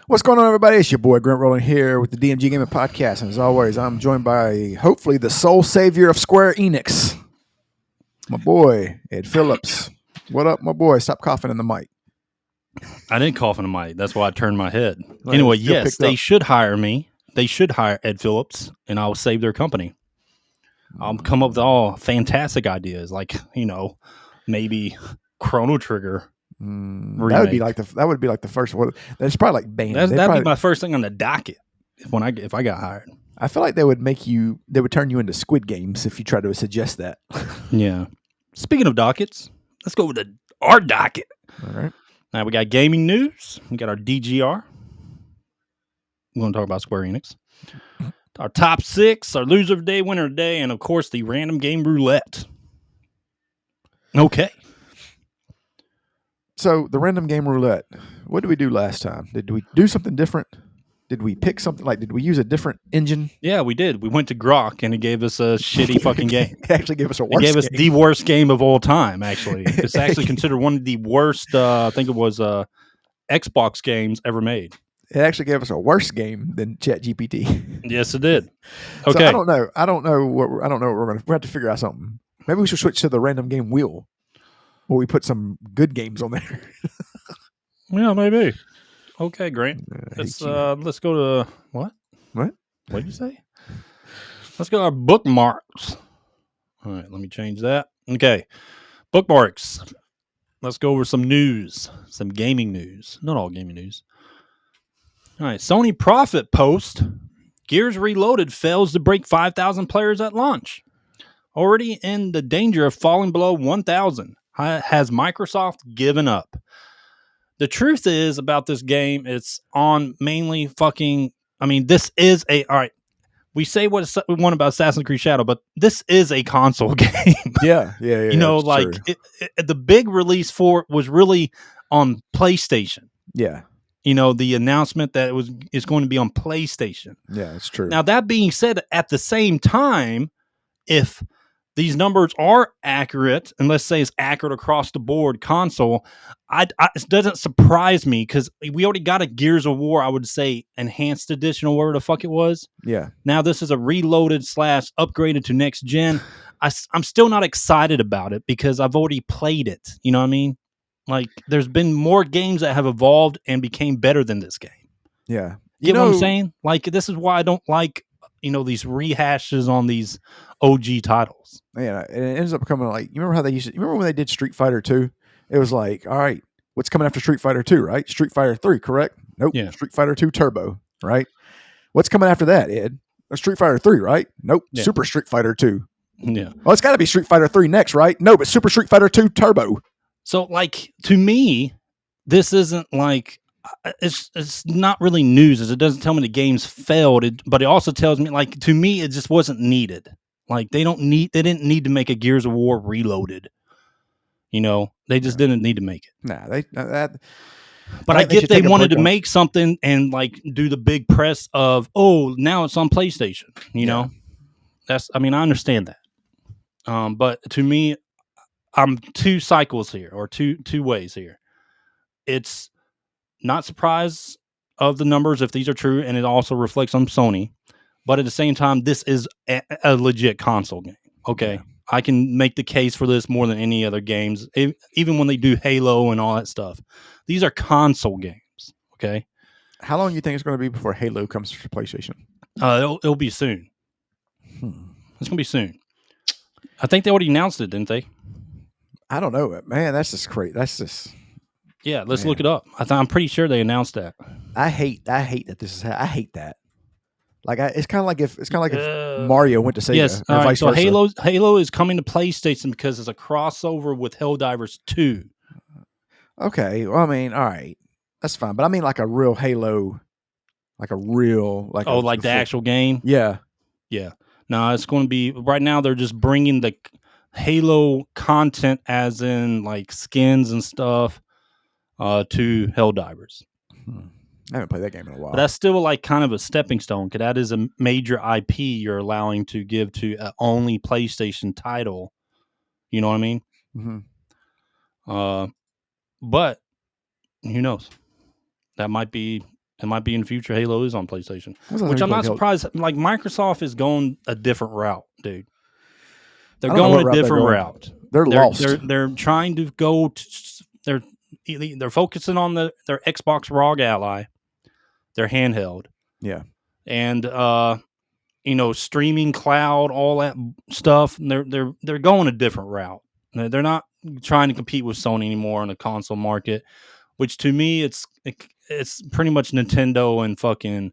What's going on, everybody? It's your boy Grant Rolling here with the DMG Gaming Podcast, and as always, I'm joined by hopefully the sole savior of Square Enix, my boy Ed Phillips. What up, my boy? Stop coughing in the mic. I didn't cough in the mic. That's why I turned my head. Well, Anyway, it still yes, picked they up. should hire me. They should hire Ed Phillips, and I'll save their company. I'll come up with all fantastic ideas, like maybe Chrono Trigger. That would be like the first one. That's probably like banned. That'd be my first thing on the docket if I got hired. I feel like they would turn you into Squid Games if you try to suggest that. Yeah. Speaking of dockets, let's go with our docket. All right. Now we got gaming news. We got our DGR. We're going to talk about Square Enix. Our top 6, our loser of the day, winner of the day, and of course the random game roulette. Okay. So the random game roulette. What did we do last time? Did we do something different? Did we pick something did we use a different engine? Yeah, we did. We went to Grok and it gave us a shitty fucking game. It actually gave us a worse It gave us game. the worst game of all time, actually. It's actually considered one of the worst, I think it was Xbox games ever made. It actually gave us a worse game than ChatGPT. Yes, it did. Okay. So I don't know what we're going to. We have to figure out something. Maybe we should switch to the random game wheel, where we put some good games on there. Yeah, maybe. Okay, Grant. Let's go to what? What? What did you say? Let's go to our bookmarks. All right, let me change that. Okay, bookmarks. Let's go over some news, some gaming news. Not all gaming news. All right, Sony profit post. Gears Reloaded fails to break 5,000 players at launch. Already in the danger of falling below 1,000. Has Microsoft given up? The truth is about this game, it's on mainly fucking... I mean, this is a... All right, we say what we want about Assassin's Creed Shadow, but this is a console game. Yeah. The big release for it was really on PlayStation. Yeah. The announcement that it's going to be on PlayStation. Yeah, it's true. Now, that being said, at the same time, if these numbers are accurate, and let's say it's accurate across the board console, it doesn't surprise me because we already got a Gears of War, I would say, enhanced edition or whatever the fuck it was. Yeah. Now this is a reloaded / upgraded to next gen. I'm still not excited about it because I've already played it. You know what I mean? Like, there's been more games that have evolved and became better than this game. Yeah. You know what I'm saying? Like, this is why I don't like, these rehashes on these OG titles. Yeah, and it ends up becoming like, you remember how you remember when they did Street Fighter 2? It was like, all right, what's coming after Street Fighter 2, right? Street Fighter 3, correct? Nope. Yeah. Street Fighter 2 Turbo, right? What's coming after that, Ed? Street Fighter 3, right? Nope. Yeah. Super Street Fighter 2. Yeah. Well, it's got to be Street Fighter 3 next, right? No, but Super Street Fighter 2 Turbo. So, like, to me, this isn't like, it's not really news, as it doesn't tell me the game's failed, but it also tells me, like, to me, it just wasn't needed. Like, they didn't need to make a Gears of War Reloaded. They just didn't need to make it. Nah, But I get they wanted to make something and, like, do the big press of, oh, now it's on PlayStation. You know, I understand that. But to me, I'm two cycles here, or two ways here. It's not surprised of the numbers if these are true, and it also reflects on Sony. But at the same time, this is a legit console game. Okay, yeah. I can make the case for this more than any other games, even when they do Halo and all that stuff. These are console games. Okay. How long do you think it's going to be before Halo comes to PlayStation? It'll be soon. It's going to be soon. I think they already announced it, didn't they? I don't know, man. That's just crazy. That's just... Yeah, let's look it up. I'm pretty sure they announced that. I hate that this is... I hate that. Like, it's kind of like if Mario went to Sega. Yes, or vice so versa. Halo is coming to PlayStation because it's a crossover with Helldivers 2. Okay, well, I mean, all right, that's fine. But I mean, like a real Halo, the actual game. Yeah. No, it's going to be right now. They're just bringing the Halo content, as in like skins and stuff, to Helldivers. I haven't played that game in a while. But that's still like kind of a stepping stone, because that is a major IP you're allowing to give to only PlayStation title. You know what I mean? Mm-hmm. But who knows? That might be It might be in the future. Halo is on PlayStation, When's the last which time I'm you not played surprised. Like Microsoft is going a different route, dude. They're I don't know going what a route they're different going. route. They're lost. They're trying to go. They're focusing on their Xbox ROG Ally, their handheld. Yeah. And streaming cloud, all that stuff. And they're going a different route. They're not trying to compete with Sony anymore in the console market, which to me it's pretty much Nintendo and fucking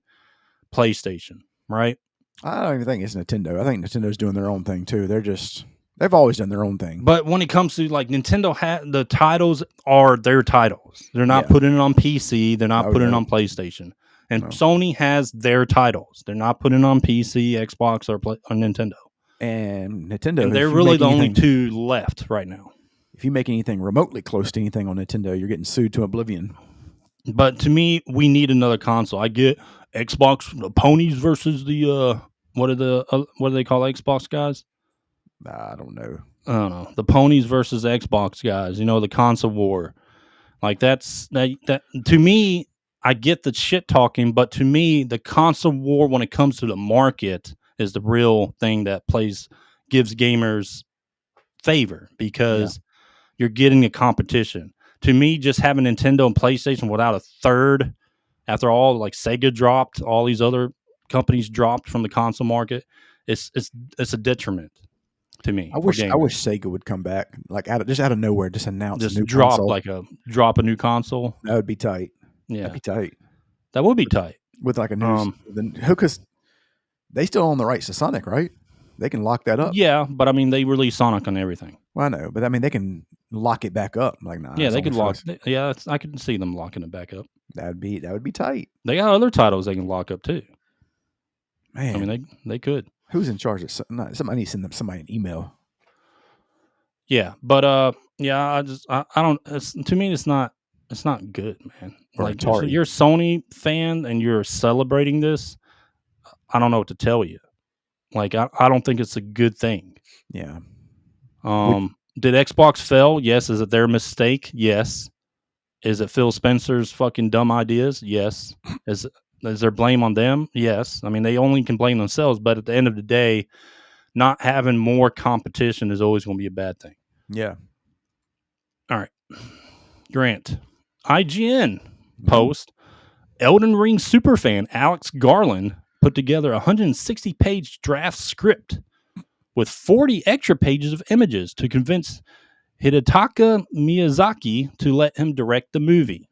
PlayStation, right? I don't even think it's Nintendo. I think Nintendo's doing their own thing too. They've always done their own thing. But when it comes to like Nintendo, the titles are their titles. They're not putting it on PC. They're not putting it on PlayStation. And Sony has their titles. They're not putting it on PC, Xbox, or Nintendo. And Nintendo, and they're really the only two left right now. If you make anything remotely close to anything on Nintendo, you're getting sued to oblivion. But to me, we need another console. I get Xbox, the ponies versus the what do they call Xbox guys? I don't know. I don't know. The ponies versus Xbox guys. The console war. Like that to me, I get the shit talking, but to me, the console war when it comes to the market is the real thing that gives gamers favor because you're getting a competition. To me, just having Nintendo and PlayStation without a third, after all, like Sega dropped, all these other companies dropped from the console market, it's a detriment to me. I wish Sega would come back, like out of nowhere, just announce a new console. Drop a new console. That would be tight. Yeah, that'd be tight. That would be tight with like a new. Because they still own the rights to Sonic, right? They can lock that up. Yeah, but I mean, they release Sonic on everything. Well, I know, but I mean, they can lock it back up. Like, nah. Yeah, they could lock. Yeah, I can see them locking it back up. That would be tight. They got other titles they can lock up too. Man, I mean, they could. Who's in charge of somebody? Need to send them somebody an email. Yeah, but yeah, I don't. To me, it's not good, man. Or like Atari. You're a Sony fan and you're celebrating this. I don't know what to tell you. Like, I don't think it's a good thing. Yeah. Did Xbox fail? Yes. Is it their mistake? Yes. Is it Phil Spencer's fucking dumb ideas? Yes. Is there blame on them? Yes. I mean, they only can blame themselves, but at the end of the day, not having more competition is always going to be a bad thing. Yeah. All right. Grant. IGN post. Elden Ring superfan Alex Garland put together a 160-page draft script with 40 extra pages of images to convince Hidetaka Miyazaki to let him direct the movie.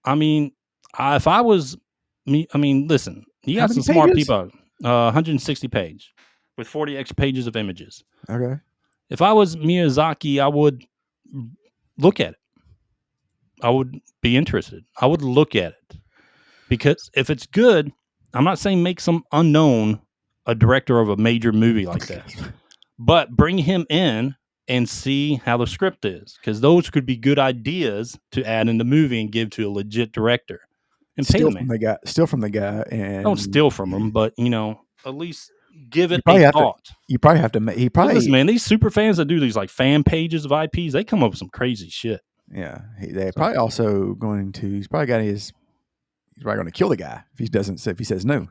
I mean, if I was me, I mean, listen, you got some smart people. 160 page with 40 extra pages of images. Okay. If I was Miyazaki, I would look at it. I would be interested. I would look at it because if it's good, I'm not saying make some unknown a director of a major movie like that, but bring him in and see how the script is, because those could be good ideas to add in the movie and give to a legit director. And steal from the guy, and don't steal from him, but at least give it a thought. You probably have to. Listen, man, these super fans that do these like fan pages of IPs, they come up with some crazy shit. Yeah, they're probably also going to. He's probably going to kill the guy if he says no.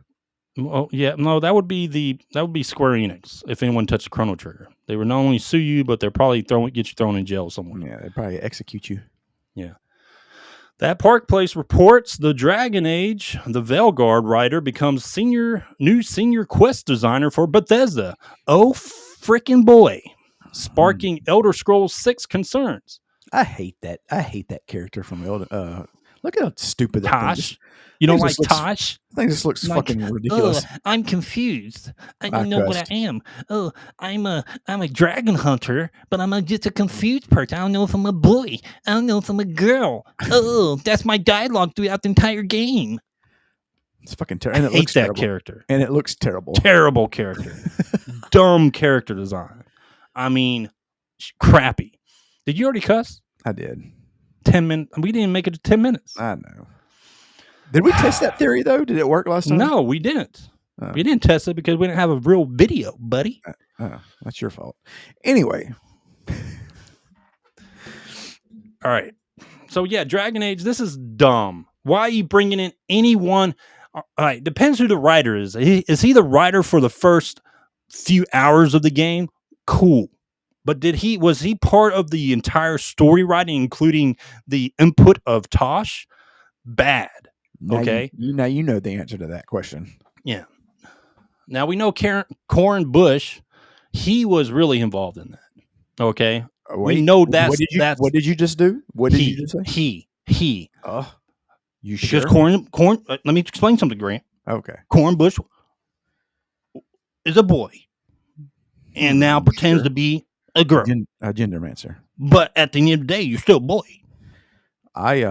Oh yeah, no, that would be Square Enix if anyone touched the Chrono Trigger. They would not only sue you, but they're probably get you thrown in jail somewhere. Yeah, they'd probably execute you. Yeah. That Park Place reports the Dragon Age, the Veilguard writer becomes new senior quest designer for Bethesda. Oh freaking boy. Sparking Elder Scrolls 6 concerns. I hate that character from Elder. Look at how stupid that Tosh. thing. You don't like Tosh? I think this looks fucking ridiculous. I'm confused. I don't know what I am. Oh, I'm a dragon hunter, but I'm just a confused person. I don't know if I'm a boy. I don't know if I'm a girl. Oh, that's my dialogue throughout the entire game. It's fucking terrible. I hate that character. And it looks terrible. Terrible character. Dumb character design. I mean, crappy. Did you already cuss? I did. 10 minutes. We didn't make it to 10 minutes. I know. Did we test that theory, though? Did it work last time? No, we didn't. We didn't test it because we didn't have a real video, buddy. That's your fault. Anyway. All right. So, yeah, Dragon Age, this is dumb. Why are you bringing in anyone? All right, depends who the writer is. Is he the writer for the first few hours of the game? Cool. But was he part of the entire story writing, including the input of Tosh? Bad. Now Okay. you know the answer to that question. Yeah. Now we know Corin Bush, he was really involved in that. Okay. Wait, we know what did you just do? What did you just say? He. You Because sure? Corin, let me explain something, Grant. Okay. Corin Bush is a boy and now pretends to be a girl. A gendermancer. But at the end of the day, you're still a boy. Did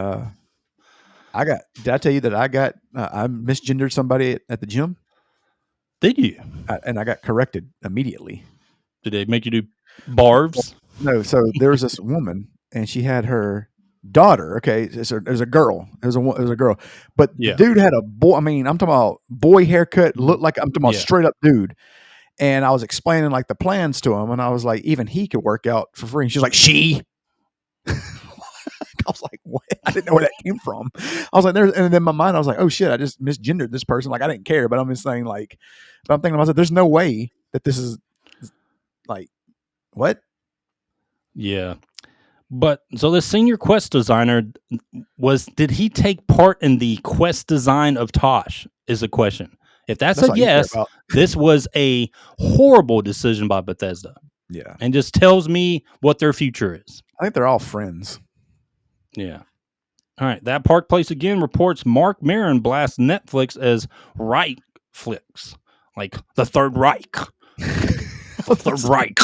I tell you that I misgendered somebody at the gym? Did you? And I got corrected immediately. Did they make you do barbs? No. So there was this woman, and she had her daughter. Okay, there's a girl. It was a girl, but the dude had a boy. I mean, I'm talking about boy haircut. Looked like I'm talking about straight up dude. And I was explaining like the plans to him, and I was like, even he could work out for free. And she's like, she. I was like, what? I didn't know where that came from. I was like, and then in my mind, I was like, oh shit, I just misgendered this person. Like, I didn't care, but I'm just saying, like, but I'm thinking, I was like, there's no way that this is like, what? Yeah. But so the senior quest designer did he take part in the quest design of Tosh? Is the question. If that's a yes, this was a horrible decision by Bethesda. Yeah. And just tells me what their future is. I think they're all friends. Yeah. All right. That Park Place again reports Mark Maron blasts Netflix as Reich flicks. Like the Third Reich. The Third Reich.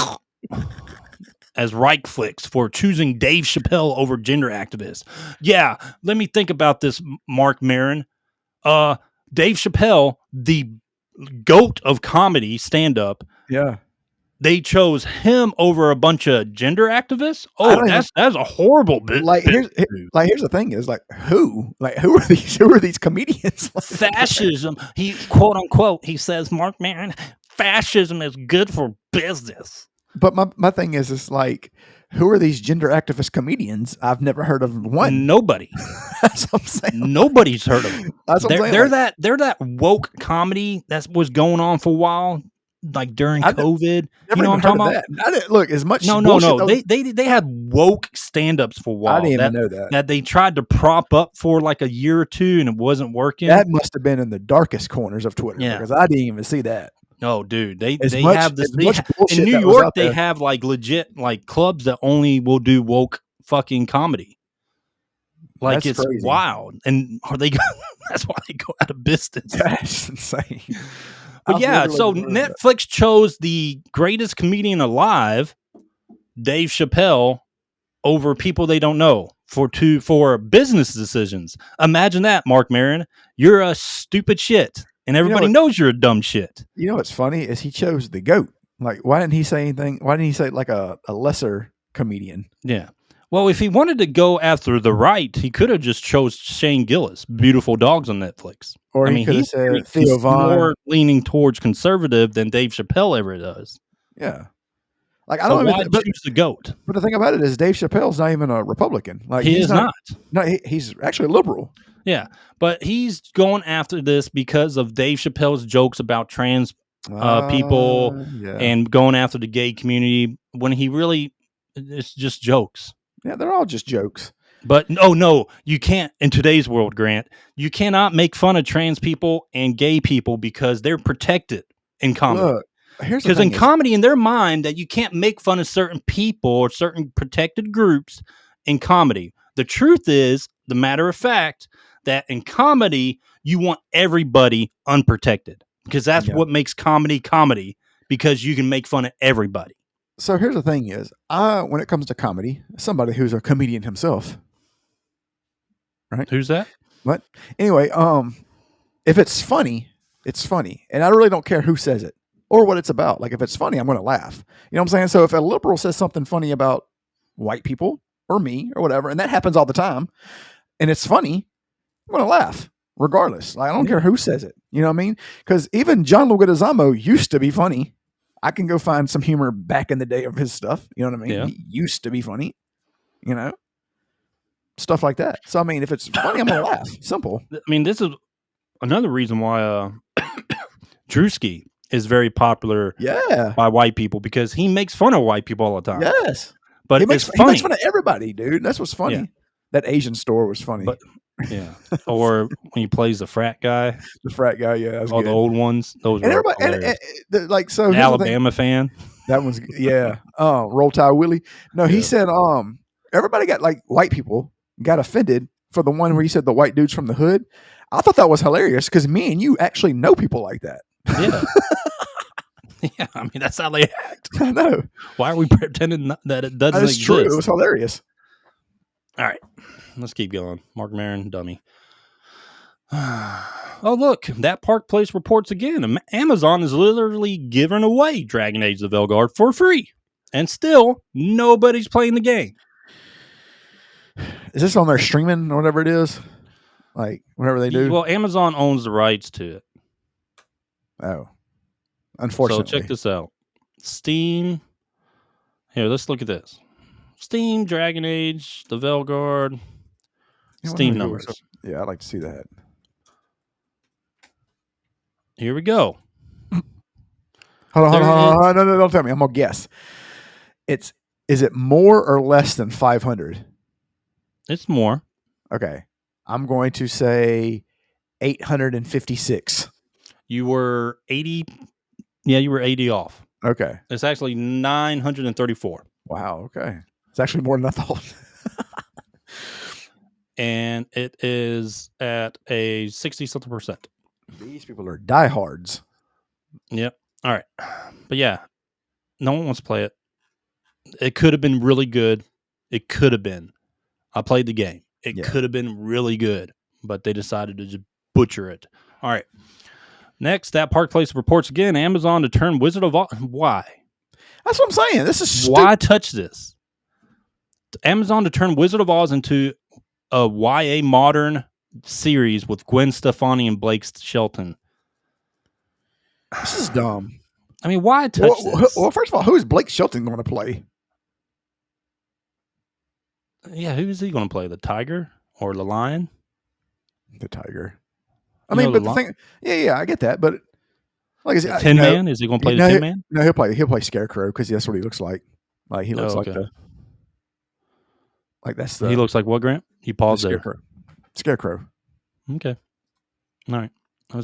As Reich flicks for choosing Dave Chappelle over gender activists. Yeah. Let me think about this, Mark Maron. Dave Chappelle, the goat of comedy stand-up. Yeah. They chose him over a bunch of gender activists. Oh, that's a horrible bit. Here's the thing is like who are these comedians? Fascism. He quote unquote. He says, Mark Maron, fascism is good for business. But my thing is like, who are these gender activist comedians? I've never heard of one. Nobody. That's what I'm saying. Nobody's heard of them. That's what I'm saying. They're that woke comedy that was going on for a while. Like during COVID, you know what I'm talking about? I didn't look as much. No. They had woke stand-ups for a while. I didn't even know that. That they tried to prop up for like a year or two, and it wasn't working. That must have been in the darkest corners of Twitter because I didn't even see that. No, dude, they have this in New York. They have like legit like clubs that only will do woke fucking comedy. Like it's crazy. Wild, and are they? That's why they go out of business. That's insane. But yeah, so Netflix chose the greatest comedian alive, Dave Chappelle, over people they don't know for business decisions. Imagine that, Mark Maron. You're a stupid shit, and everybody knows you're a dumb shit. You know what's funny is he chose the GOAT. Like, why didn't he say anything? Why didn't he say like a lesser comedian? Yeah. Well, if he wanted to go after the right, he could have just chose Shane Gillis, Beautiful Dogs on Netflix. Or he could have said Theo Von. More leaning towards conservative than Dave Chappelle ever does. Yeah. Like, I don't why choose the GOAT? But the thing about it is Dave Chappelle's not even a Republican. Like he's not. No, he's actually a liberal. Yeah. But he's going after this because of Dave Chappelle's jokes about trans people and going after the gay community when he really, it's just jokes. Yeah, they're all just jokes. But no, you can't in today's world, Grant. You cannot make fun of trans people and gay people because they're protected in comedy. Look, because in comedy, in their mind, that you can't make fun of certain people or certain protected groups in comedy. The truth is, the matter of fact, that in comedy, you want everybody unprotected because that's what makes comedy comedy, because you can make fun of everybody. So here's the thing is, when it comes to comedy, somebody who's a comedian himself, right? Who's that? What? Anyway, if it's funny, it's funny. And I really don't care who says it or what it's about. Like, if it's funny, I'm going to laugh. You know what I'm saying? So if a liberal says something funny about white people or me or whatever, and that happens all the time, and it's funny, I'm going to laugh regardless. Like, I don't care who says it. You know what I mean? Because even John Leguizamo used to be funny. I can go find some humor back in the day of his stuff. You know what I mean? Yeah. He used to be funny, you know? stuff like that. So I mean, if it's funny, I'm gonna laugh. Simple. I mean, this is another reason why Drewski is very popular Yeah. by white people, because he makes fun of white people all the time. Yes. But he it's makes funny. fun of everybody, dude. That's what's funny. Yeah. That Asian store was funny. But yeah, or when he plays the frat guy, the frat guy, yeah, that was all good. the old ones, those And were everybody, hilarious. like, so The here's the thing. Alabama fan. That one's yeah. Roll Tide Willie. No, he Yeah. said everybody got, like, white people got offended for the one where he said the white dude's from the hood. I thought that was hilarious because me and you actually know people like that. Yeah. Yeah, I mean, that's how they act. I know. Why are we pretending that it doesn't That's exist? true. It was hilarious. All right, let's keep going. Mark Maron, dummy. Oh, look, that Park Place reports again. Amazon is literally giving away Dragon Age: The Veilguard for free. And still, nobody's playing the game. Is this on their streaming or whatever it is? Like, whatever they do? Well, Amazon owns the rights to it. Oh. Unfortunately. So check this out. Steam. Here, let's look at this. Steam, Dragon Age, The Veilguard. Steam numbers. Yeah, I'd like to see that. Here we go. Hold on. No, don't tell me. I'm going to guess. Is it more or less than 500? It's more. Okay. I'm going to say 856. You were 80. Yeah, you were 80 off. Okay. It's actually 934. Wow. Okay. It's actually more than I thought. And it is at a 60-something %. These people are diehards. Yep. All right. But yeah, no one wants to play it. It could have been really good. It could have been. I played the game. It could have been really good, but they decided to just butcher it. All right. Next, that Park Place reports again. Amazon to turn Wizard of Oz. Why? That's what I'm saying. This is stupid. Why touch this? Amazon to turn Wizard of Oz into a YA modern series with Gwen Stefani and Blake Shelton. This is dumb. I mean, why touch this? Well, first of all, who is Blake Shelton going to play? Yeah, who is he going to play? The tiger or the lion? The tiger. I mean, but the thing, yeah, I get that, but like, is Tin Man? Is he going to play the Tin Man? No, he'll play Scarecrow because that's what he looks like. Like he looks like that's the. He looks like what, Grant? He paused there. Scarecrow. Okay. All right. I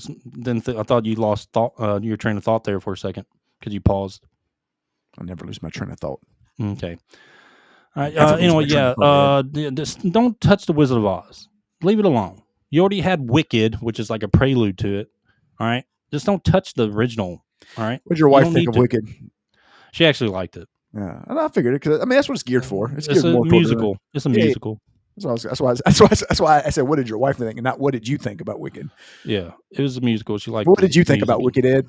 thought you lost your train of thought there for a second because you paused. I never lose my train of thought. Okay. All right. Anyway, just don't touch the Wizard of Oz. Leave it alone. You already had Wicked, which is like a prelude to it. All right. Just don't touch the original. All right. What'd your wife think of Wicked? She actually liked it. Yeah, and I figured it because I mean that's what it's geared for. It's a musical. It's a musical. That's why I said, "What did your wife think?" and not "What did you think about Wicked?" Yeah, it was a musical. She liked. What did you think about Wicked, Ed?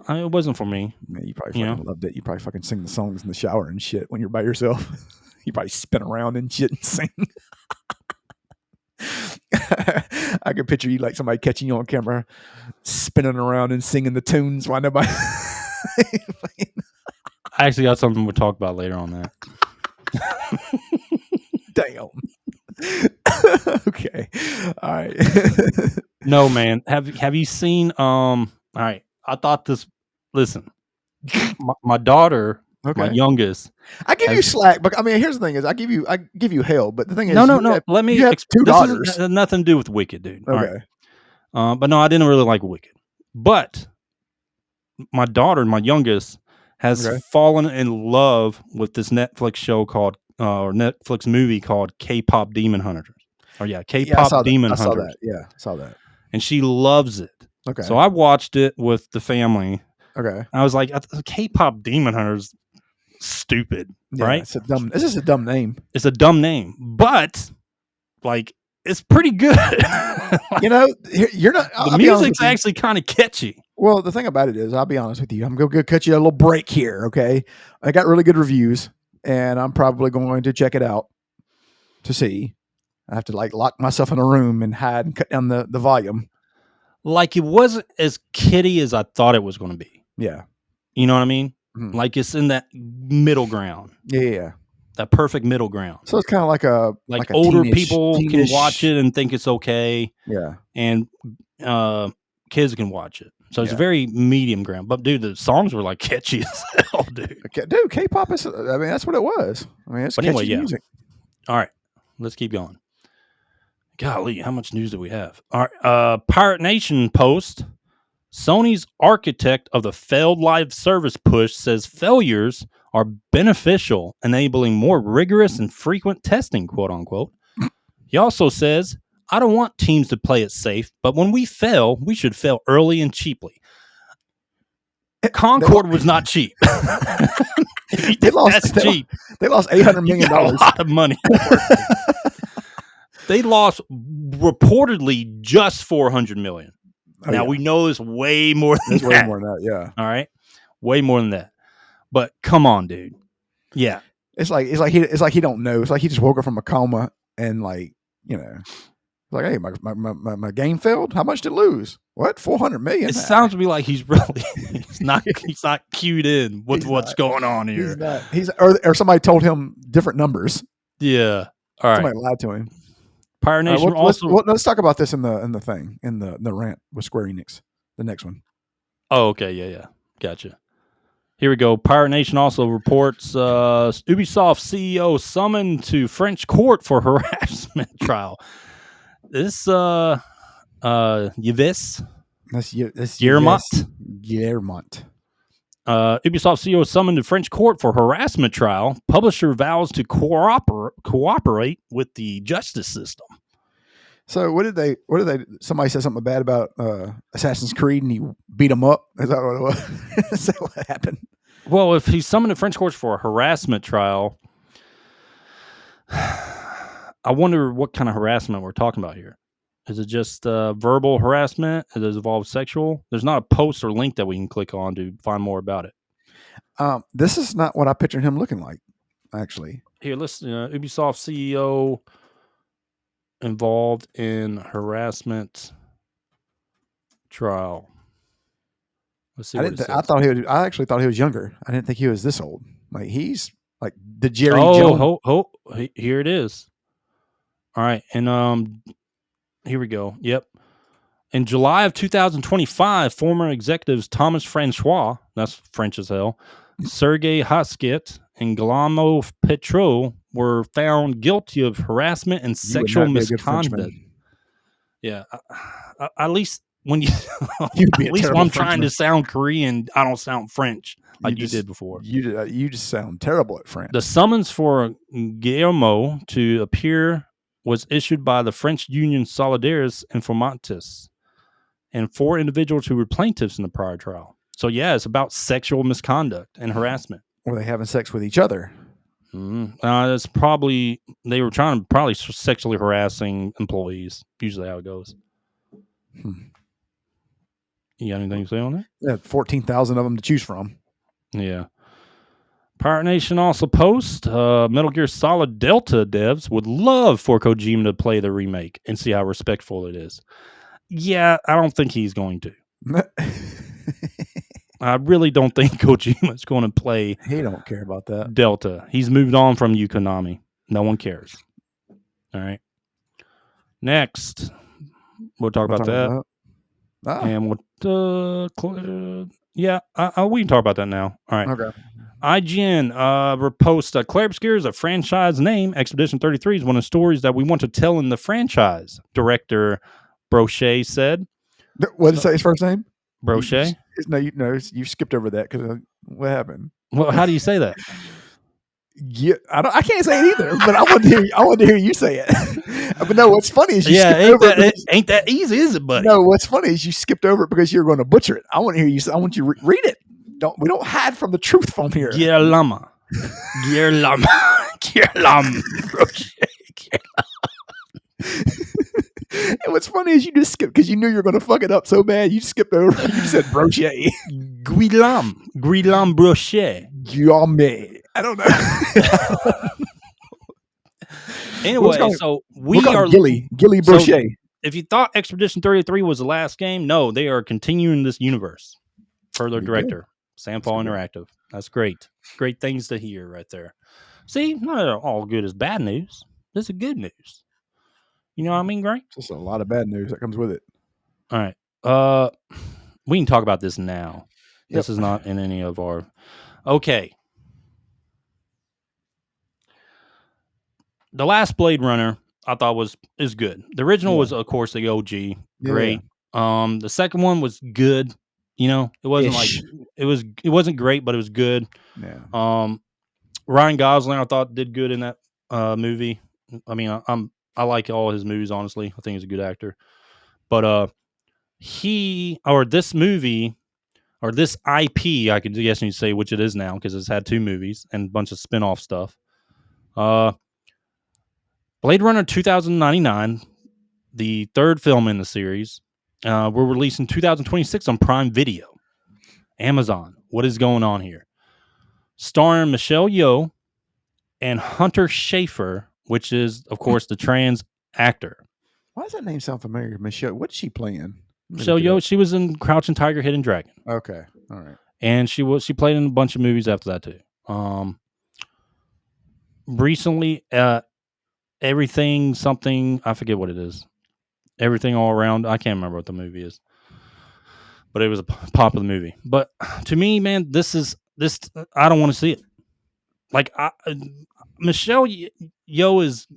It wasn't for me. Man, you probably fucking loved it. You probably fucking sing the songs in the shower and shit when you're by yourself. You probably spin around and shit and sing. I can picture you like somebody catching you on camera, spinning around and singing the tunes while nobody. I actually got something we'll talk about later on that. Damn. Okay. All right. No, man. Have you seen all right. I thought this. Listen, my daughter, my youngest. I give you slack, but I mean, here's the thing: is I give you hell. But the thing is, no. Let me. You have two daughters. This has nothing to do with Wicked, dude. Okay. All right. But no, I didn't really like Wicked. But my daughter, my youngest, has fallen in love with this Netflix show called or Netflix movie called K-pop Demon Hunters. K-pop Demon Hunters. I saw that. Yeah, I saw that. And she loves it. Okay. So I watched it with the family. Okay. I was like, K-pop Demon Hunters, stupid, right? It's just a dumb name. It's a dumb name, but like it's pretty good. You're not. The music's actually kind of catchy. Well, the thing about it is, I'll be honest with you. I'm going to cut you a little break here, okay? I got really good reviews, and I'm probably going to check it out to see. I have to like lock myself in a room and hide and cut down the volume. Like it wasn't as kiddie as I thought it was going to be. Yeah. You know what I mean? Mm-hmm. Like it's in that middle ground. Yeah. that perfect middle ground. So it's kind of like a older teenish, people can watch it and think it's okay, Yeah. and kids can watch it. So it's Yeah. very medium ground. But dude, the songs were like catchy as hell, dude. Okay, dude, K-pop is. I mean, that's what it was. I mean, it's But catchy anyway, yeah. music. All right, let's keep going. Golly, how much news do we have? All right, Pirate Nation post. Sony's architect of the failed live service push says failures are beneficial, enabling more rigorous and frequent testing, quote unquote. He also says, I don't want teams to play it safe, but when we fail, we should fail early and cheaply. Concord was not cheap. They lost $800 million. A lot of money. They lost reportedly just $400 million. Oh, now yeah. we know it's way more than It's that. way more than that, yeah. All right, way more than that. But come on, dude. Yeah, it's like he don't know. It's like he just woke up from a coma and like like, hey, my game failed. How much did it lose? What, $400 million? It sounds to me like he's really he's not cued in with what's going on here. Or somebody told him different numbers. Yeah. All right. Somebody lied to him. Pirate Nation let's talk about this in the rant with Square Enix. The next one. Oh, okay, yeah, gotcha. Here we go. Pirate Nation also reports Ubisoft CEO summoned to French court for harassment trial. This Yves. That's 𝐬𝐝𝐸𝐽. Ubisoft CEO summoned to French court for harassment trial. Publisher vows to cooperate with the justice system. So what did they? Somebody said something bad about Assassin's Creed, and he beat him up. Is that what it was? Is that what happened? Well, if he's summoned to French courts for a harassment trial, I wonder what kind of harassment we're talking about here. Is it just verbal harassment? Does it involve sexual? There's not a post or link that we can click on to find more about it. This is not what I pictured him looking like, actually. Here, listen, Ubisoft CEO involved in harassment trial. Let's see. I actually thought he was younger. I didn't think he was this old. Like, he's like the Jerry Jones. Here it is. All right, and here we go. Yep. In July of 2025, former executives Thomas Francois, that's French as hell, 𝐟𝐨𝐫𝐿, and Guillermo Petro were found guilty of harassment and sexual misconduct. Yeah, at least when at least when I'm trying to sound Korean, I don't sound French like you did before. You just sound terrible at French. The summons for Guillermo to appear was issued by the French union Solidaires Informantes and 4 individuals who were plaintiffs in the prior trial. So yeah, it's about sexual misconduct and harassment. Were they having sex with each other? That's probably, they were trying to sexually harassing employees. Usually how it goes. You got anything to say on that? Yeah, 14,000 of them to choose from. Yeah. Pirate Nation also posts Metal Gear Solid Delta devs would love for Kojima to play the remake and see how respectful it is. Yeah, I don't think he's going to. I really don't think Kojima's going to play. He don't care about that. Delta. He's moved on from Konami. No one cares. All right. Next, we'll talk about that. And we can talk about that now. All right. Okay. IGN repost Clair Obscur is a franchise name. Expedition 33 is one of the stories that we want to tell in the franchise. Director Brochet said. What did it say his first name? Brochet? You skipped over that because what happened? Well, how do you say that? Yeah, I can't say it either, but I want to hear you say it. But no, what's funny is ain't that easy, is it, buddy? No, what's funny is you skipped over it because you're going to butcher it. I want to hear you. I want you to read it. We don't hide from the truth from here. 𝐬𝐿𝐵𝐷. And what's funny is you just skipped because you knew you were going to fuck it up so bad. You skipped over. You said Brochet. Guillaume Brochet. Guillaume. I don't know. Anyway, so we are Gilly Brochet. So if you thought Expedition 33 was the last game, no, they are continuing this universe. Further director, Samfall Interactive. That's great. Great things to hear right there. See, not all good is bad news. This is good news. You know what I mean, Grant? Just a lot of bad news that comes with it. All right. We can talk about this now. Yep. This is not in any of our. Okay. The last Blade Runner I thought is good. The original was, of course, the OG. Great. The second one was good. You know, it wasn't Ish. like it wasn't great, but it was good. Yeah. Ryan Gosling I thought did good in that movie. I mean, I like all his movies, honestly. I think he's a good actor. But this movie or this IP, I guess you could say, which it is now because it's had 2 movies and a bunch of spin-off stuff. Blade Runner 2099, the 3rd film in the series, will release in 2026 on Prime Video. Amazon. What is going on here? Starring Michelle Yeoh and Hunter Schafer, which is, of course, the trans actor. Why does that name sound familiar? Michelle, what's she playing? Michelle Yeoh, she was in Crouching Tiger, Hidden Dragon. Okay, all right. And she played in a bunch of movies after that too. Recently, Everything something, I forget what it is. Everything All Around. I can't remember what the movie is, but it was a popular movie. But to me, man, this. I don't want to see it. Like Michelle Yeoh is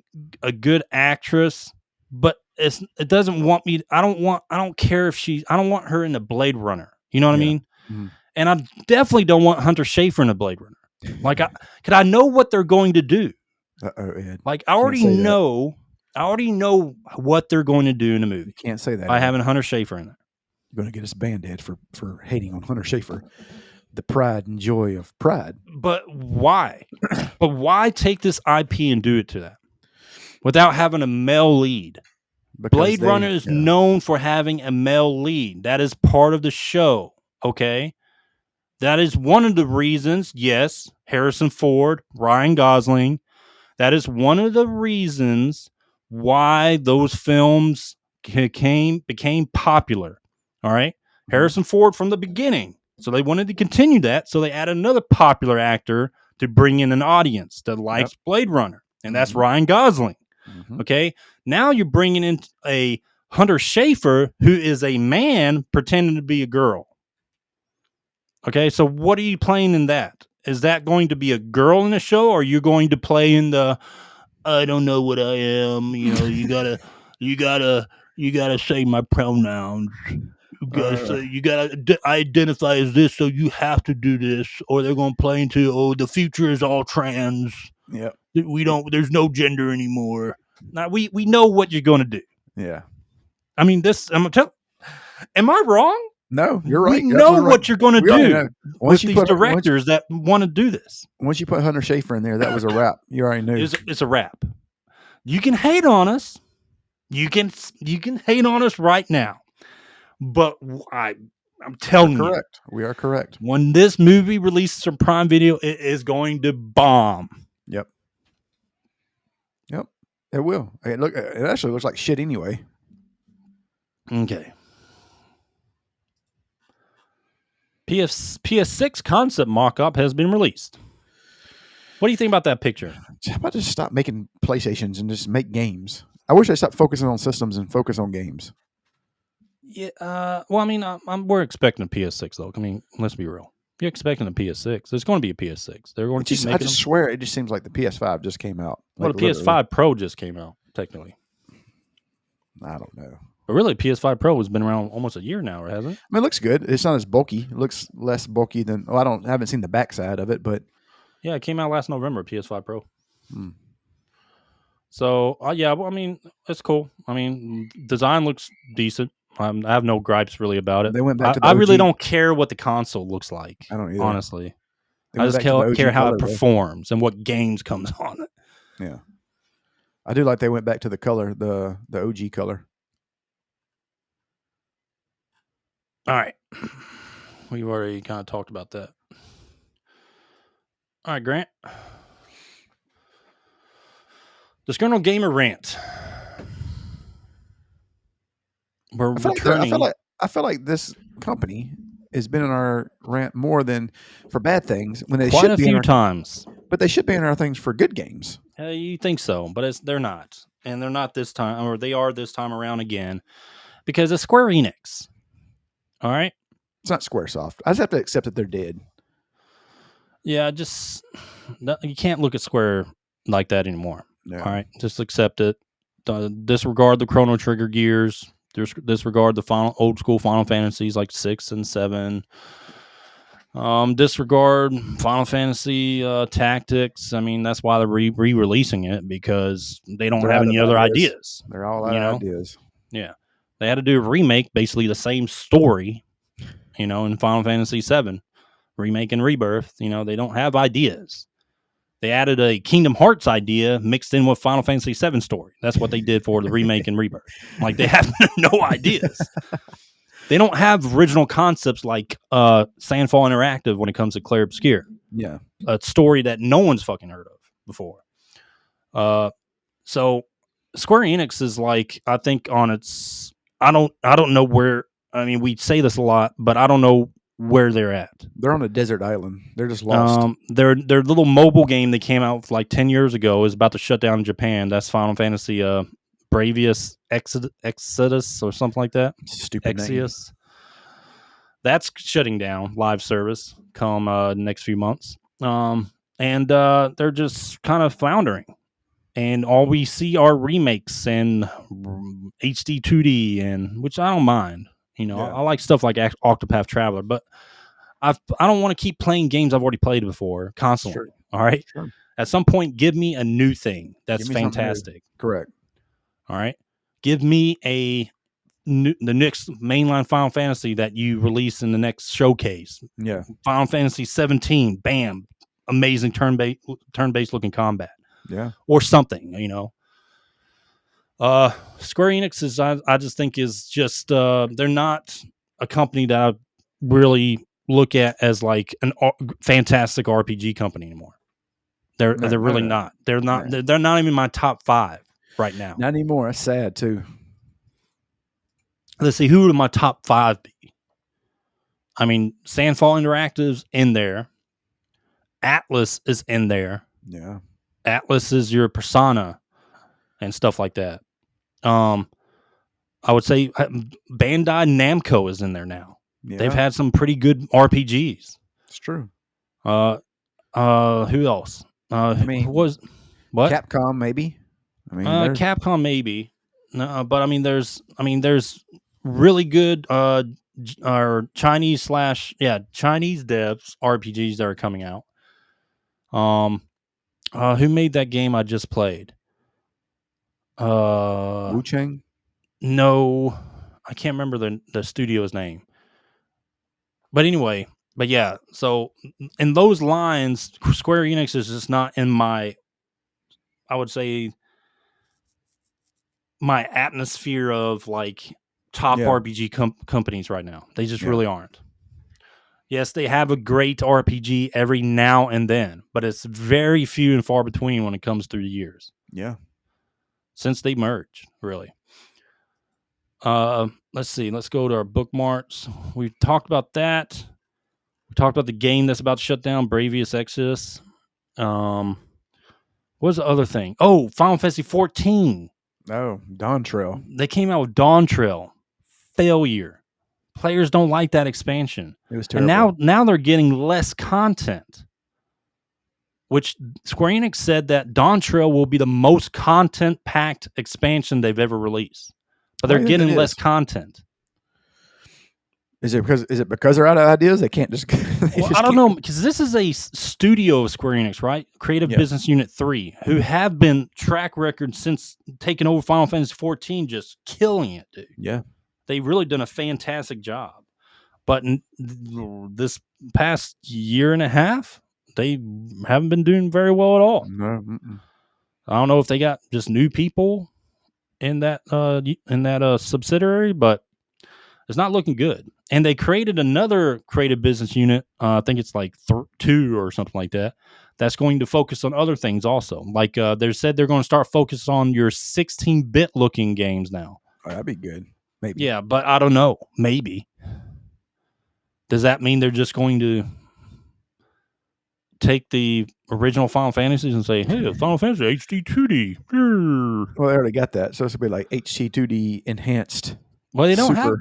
a good actress, but it doesn't want me. I don't care if I don't want her in the Blade Runner. You know what I mean? Mm-hmm. And I definitely don't want Hunter Schafer in the Blade Runner. Like, I know what they're going to do. Ed. Like, I already know what they're going to do in the movie. You can't say that by having Hunter Schafer in it. You're going to get us banned, Ed, for hating on Hunter Schafer. The pride and joy of pride. But why? But why take this IP and do it to that without having a male lead? Because Blade Runner is known for having a male lead. That is part of the show. Okay. That is one of the reasons. Yes. Harrison Ford, Ryan Gosling. That is one of the reasons why those films became popular. All right. Mm-hmm. Harrison Ford from the beginning. So they wanted to continue that. So they added another popular actor to bring in an audience that likes Blade Runner. And that's Ryan Gosling. Mm-hmm. Okay. Now you're bringing in a Hunter Schafer who is a man pretending to be a girl. Okay. So what are you playing in that? Is that going to be a girl in the show, or are you going to play in the, I don't know what I am, you know, you gotta say my pronouns. You gotta identify as this, so you have to do this, or they're gonna play into, the future is all trans. Yeah. There's no gender anymore. Now we know what you're gonna do. Yeah. I mean, am I wrong? No, you're right. We know what you're going to do with these directors that want to do this. Once you put Hunter Schafer in there, that was a wrap. You already knew. It's a wrap. You can hate on us. You can hate on us right now. But I'm telling you. Correct. We are correct. When this movie releases on Prime Video, it is going to bomb. Yep. It will. It actually looks like shit anyway. Okay. PS6 concept mock-up has been released. What do you think about that picture? How about just stop making PlayStations and just make games? I wish they stopped focusing on systems and focus on games. Yeah. Well, I mean, we're expecting a PS6 though. I mean, let's be real. You're expecting a PS6. There's going to be a PS6. They're going to keep making them. I swear it just seems like the PS5 just came out. Well, the PS5 Pro just came out, technically. I don't know. But really, PS5 Pro has been around almost a year now, hasn't it? I mean, it looks good. It's not as bulky. It looks less bulky than. Well, I haven't seen the backside of it, but yeah, it came out last November. PS5 Pro. So yeah, well, I mean, it's cool. I mean, design looks decent. I have no gripes really about it. They went back to the I really don't care what the console looks like. I don't either. Honestly, I just care how it performs and what games comes on it. Yeah, I do like they went back to the color, the OG color. All right. We've already kind of talked about that. All right, Grant. Disgruntled Gamer Rant. We're returning. I feel like this company has been in our rant more than for bad things when they quite should a be few times. But they should ban our things for good games. You think so, but they're not. And they're not this time, or they are this time around again, because it's Square Enix. All right? It's not Squaresoft. I just have to accept that they're dead. Yeah, you can't look at Square like that anymore. No. All right? Just accept it. Disregard the Chrono Trigger gears. Disregard the old school Final Fantasies like 6 and 7. Disregard Final Fantasy Tactics. I mean, that's why they're re-releasing it, because they don't have any other ideas. They're all out of ideas. Yeah. They had to do a remake, basically the same story, in Final Fantasy 7. Remake and Rebirth. They don't have ideas. They added a Kingdom Hearts idea mixed in with Final Fantasy 7 story. That's what they did for the remake and Rebirth. Like, they have no ideas. They don't have original concepts like Sandfall Interactive when it comes to Clair Obscur. Yeah. A story that no one's fucking heard of before. So Square Enix is like, I think on its, I don't know where, I mean, we say this a lot, but I don't know where they're at. They're on a desert island. They're just lost. Their little mobile game that came out like 10 years ago is about to shut down in Japan. That's Final Fantasy Bravious Exodus or something like that. Stupid Exodus. That's shutting down live service come next few months. And they're just kind of floundering. And all we see are remakes and HD 2D, and which I don't mind. I like stuff like Octopath Traveler, but I don't want to keep playing games I've already played before constantly. Sure. All right. Sure. At some point, give me a new thing that's fantastic. Correct. All right. Give me the next mainline Final Fantasy that you release in the next showcase. Yeah. Final Fantasy 17. Bam. Amazing turn-based looking combat. Yeah. Or something, Square Enix is, I just think, is just they're not a company that I really look at as like a fantastic RPG company anymore. They're really not. They're not. No. They're not even my top 5 right now. Not anymore. That's sad too. Let's see, who would my top 5 be? I mean, Sandfall Interactive's in there. Atlas is in there. Yeah. Atlas is your Persona and stuff like that. I would say Bandai Namco is in there now. Yeah. They've had some pretty good RPGs. It's true. Who else? Who was what? Capcom maybe. I mean, Capcom maybe. No, but I mean, there's really good or Chinese devs RPGs that are coming out. Who made that game I just played? Wu Chang? No, I can't remember the studio's name. But anyway, yeah. So in those lines, Square Enix is just not in my, I would say, my atmosphere of like top RPG companies right now. They just really aren't. Yes, they have a great RPG every now and then, but it's very few and far between when it comes through the years. Yeah. Since they merged, really. Let's see. Let's go to our bookmarks. We've talked about that. We talked about the game that's about to shut down, Bravious Exodus. What was the other thing? Oh, Final Fantasy 14. Oh, Dawn Trail. They came out with Dawn Trail. Failure. Players don't like that expansion. It was terrible. And now they're getting less content. Which Square Enix said that Dawn Trail will be the most content-packed expansion they've ever released. But they're getting less content. Is it because they're out of ideas? They can't just. I don't know, because this is a studio of Square Enix, right? Creative Business Unit 3, who have been track record since taking over Final Fantasy 14, just killing it, dude. Yeah. They've really done a fantastic job. But this past year and a half, they haven't been doing very well at all. No. Mm-mm. I don't know if they got just new people in that subsidiary, but it's not looking good. And they created another creative business unit. I think it's like 2 or something like that. That's going to focus on other things also. Like they said they're going to start focus on your 16-bit looking games now. Oh, that'd be good. Maybe. Yeah, but I don't know. Maybe. Does that mean they're just going to take the original Final Fantasies and say, "Hey, Final Fantasy HD 2D." Well, they already got that, so it's gonna be like HT2D enhanced. Well, they don't Super.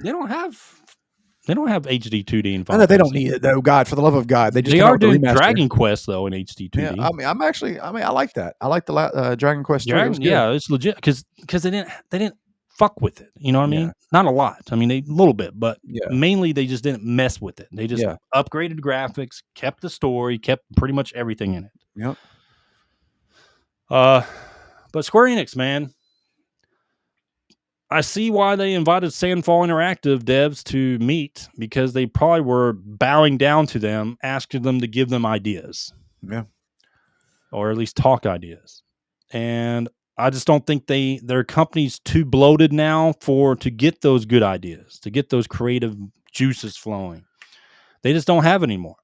have HD 2D in I Final know they don't Fantasy. need it though. God, for the love of God, they just They come out are with the doing remaster. Dragon Quest though in HD 2D. Yeah, I like that. I like the Dragon Quest 3. It was good. Yeah, it's legit because they didn't fuck with it. You know what I mean? Yeah. Not a lot. I mean, a little bit, but Yeah. mainly they just didn't mess with it. They just Yeah. upgraded graphics, kept the story, kept pretty much everything in it. Yep. But Square Enix, man, I see why they invited Sandfall Interactive devs to meet, because they probably were bowing down to them, asking them to give them ideas. Yeah. Or at least talk ideas. And I just don't think their company's too bloated now to get those good ideas, to get those creative juices flowing. They just don't have anymore.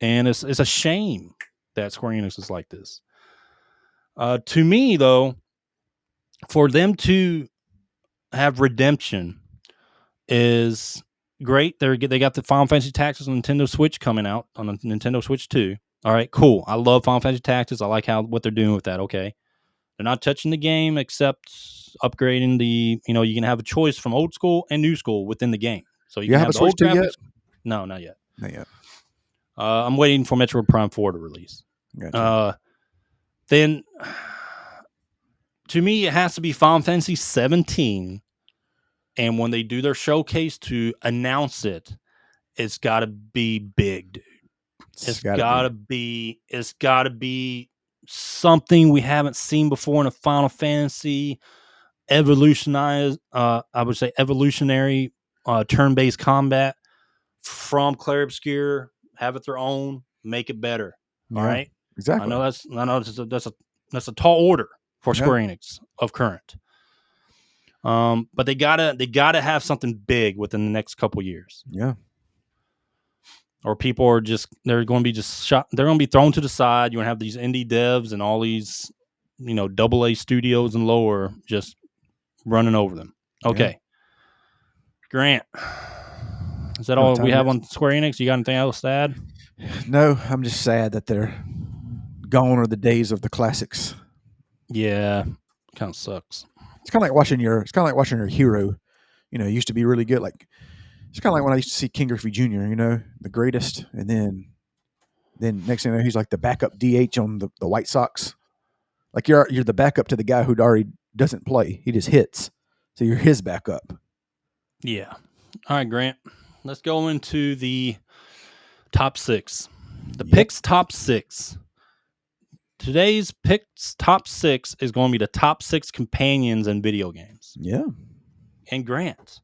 And it's a shame that Square Enix is like this. To me, though, for them to have redemption is great. They got the Final Fantasy Tactics on Nintendo Switch coming out on the Nintendo Switch 2. All right, cool. I love Final Fantasy Tactics. I like what they're doing with that. Okay. They're not touching the game except upgrading you can have a choice from old school and new school within the game. So you can have have a the old Switch 2 graphics. yet? No, not yet. Not yet. I'm waiting for Metroid Prime 4 to release. Gotcha. Then, to me, it has to be Final Fantasy 17. And when they do their showcase to announce it, it's got to be big, dude. It's gotta be something we haven't seen before in a Final Fantasy. Evolutionary turn-based combat from Clair Obscur. Have it their own, make it better. Yeah, all right, exactly. I know that's a tall order for Square Enix of current. But they gotta have something big within the next couple years. Yeah. Or people are they're going to be just shot. They're going to be thrown to the side. You're going to have these indie devs and all these, AA studios and lower just running over them. Okay. Yeah. Grant, is that all we have on Square Enix? You got anything else to add? No, I'm just sad that they're gone are the days of the classics. Yeah. Kind of sucks. It's kind of like watching your hero, used to be really good. Like, it's kind of like when I used to see King Griffey Jr., the greatest. And then next thing you know, he's like the backup DH on the White Sox. Like you're the backup to the guy who already doesn't play. He just hits. So you're his backup. Yeah. All right, Grant. Let's go into the top 6. The picks top 6. Today's picks top 6 is going to be the top 6 companions in video games. Yeah. And Grant,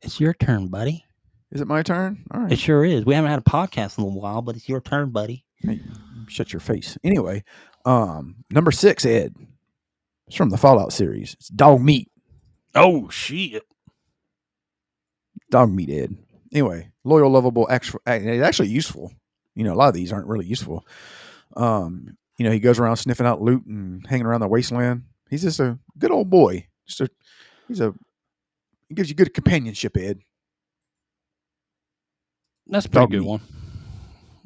it's your turn, buddy. Is it my turn? All right. It sure is. We haven't had a podcast in a while, but it's your turn, buddy. Hey, shut your face. Anyway, number 6, Ed. It's from the Fallout series. It's Dog Meat. Oh, shit. Dog Meat, Ed. Anyway, loyal, lovable, actually useful. A lot of these aren't really useful. He goes around sniffing out loot and hanging around the wasteland. He's just a good old boy. He gives you good companionship, Ed. That's a pretty good one.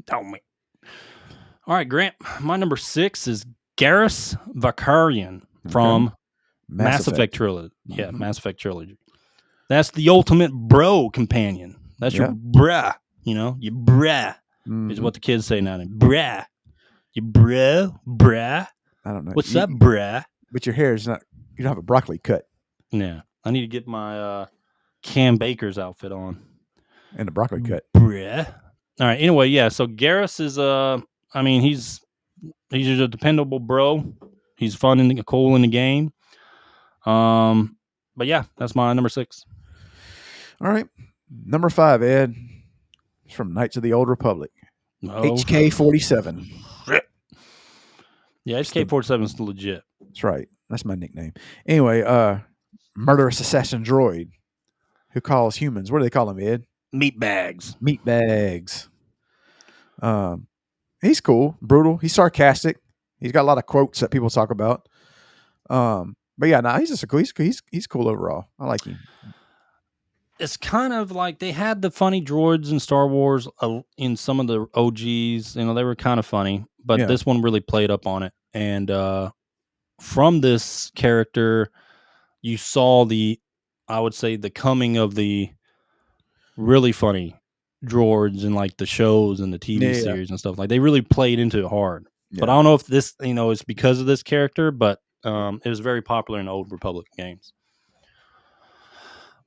Dog Meat. All right, Grant. My number 6 is 𝐬𝐮𝐬𝐫𝐞 from Mass Effect Trilogy. Mm-hmm. Yeah, Mass Effect Trilogy. That's the ultimate bro companion. That's your bruh. Your bruh is what the kids say now. Bruh. You bruh. I don't know. What's up, bruh? But your hair is not. You don't have a broccoli cut. Yeah, I need to get my Cam Baker's outfit on. And a broccoli cut. Bruh. All right. Anyway, yeah. So Garrus is he's a dependable bro. He's fun and cool in the game. But yeah, that's my number 6. All right. Number 5, Ed. It's from Knights of the Old Republic. HK-47. Yeah, HK-47 is legit. That's right. That's my nickname. Anyway, murderous assassin droid who calls humans. What do they call him, Ed? Meatbags. He's cool, brutal. He's sarcastic. He's got a lot of quotes that people talk about. But yeah, he's just he's cool overall. I like him. it's kind of like they had the funny droids in Star Wars in some of the OGs. You know, they were kind of funny, but Yeah. this one really played up on it. And from this character, you saw I would say, the coming of the really funny droids in like the shows and the TV Yeah. series and stuff. Like they really played into it hard. But I Yeah. don't know if this, is because of this character, but it was very popular in Old Republic games.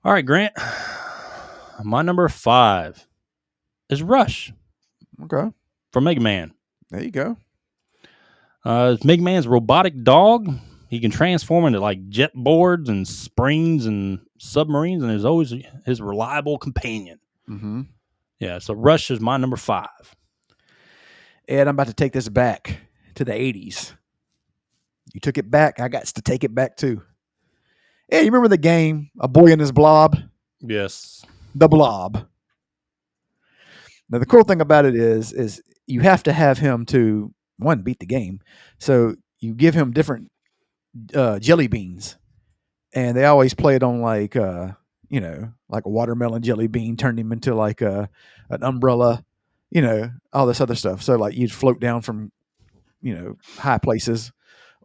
All right, Grant. My number 5 is Rush Okay. from Mega Man. There you go. It's Mega Man's robotic dog. He can transform into like jet boards and springs and submarines, and is always his reliable companion. Mm-hmm. Yeah, so Rush is my number 5. Ed, I'm about to take this back to the 80s. You took it back. I got to take it back too. Hey, you remember the game, A Boy and His Blob? Yes. The Blob. Now, the cool thing about it is you have to have him to, one, beat the game. So you give him different jelly beans. And they always play it on like, like a watermelon jelly bean, turned him into like an umbrella, all this other stuff. So like you'd float down from, high places.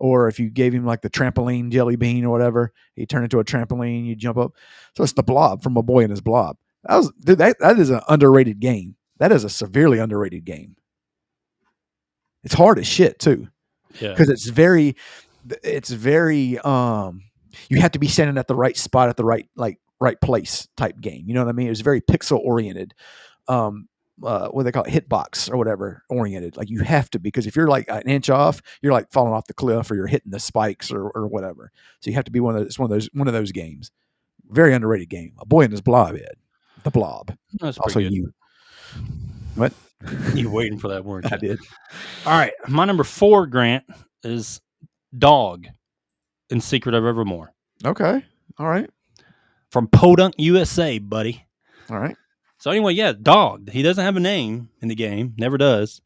Or if you gave him like the trampoline jelly bean or whatever, he'd turn into a trampoline, you jump up. So it's the Blob from A Boy and His Blob. That is an underrated game. That is a severely underrated game. It's hard as shit too. Yeah. Because it's very you have to be standing at the right spot at the right place type game. You know what I mean? It was very pixel oriented. What they call it, hitbox or whatever oriented. Like you have to, because if you're like an inch off, you're like falling off the cliff or you're hitting the spikes or whatever. So you have to be one of those games. Very underrated game. A Boy and His Blob, Ed. The Blob. That's Also pretty good. you. What? You waiting for that word? I did. All right, my number 4, Grant, is Dog in Secret of Evermore. Okay. All right. From Podunk, USA, buddy. All right. So anyway, yeah, Dog. He doesn't have a name in the game, never does,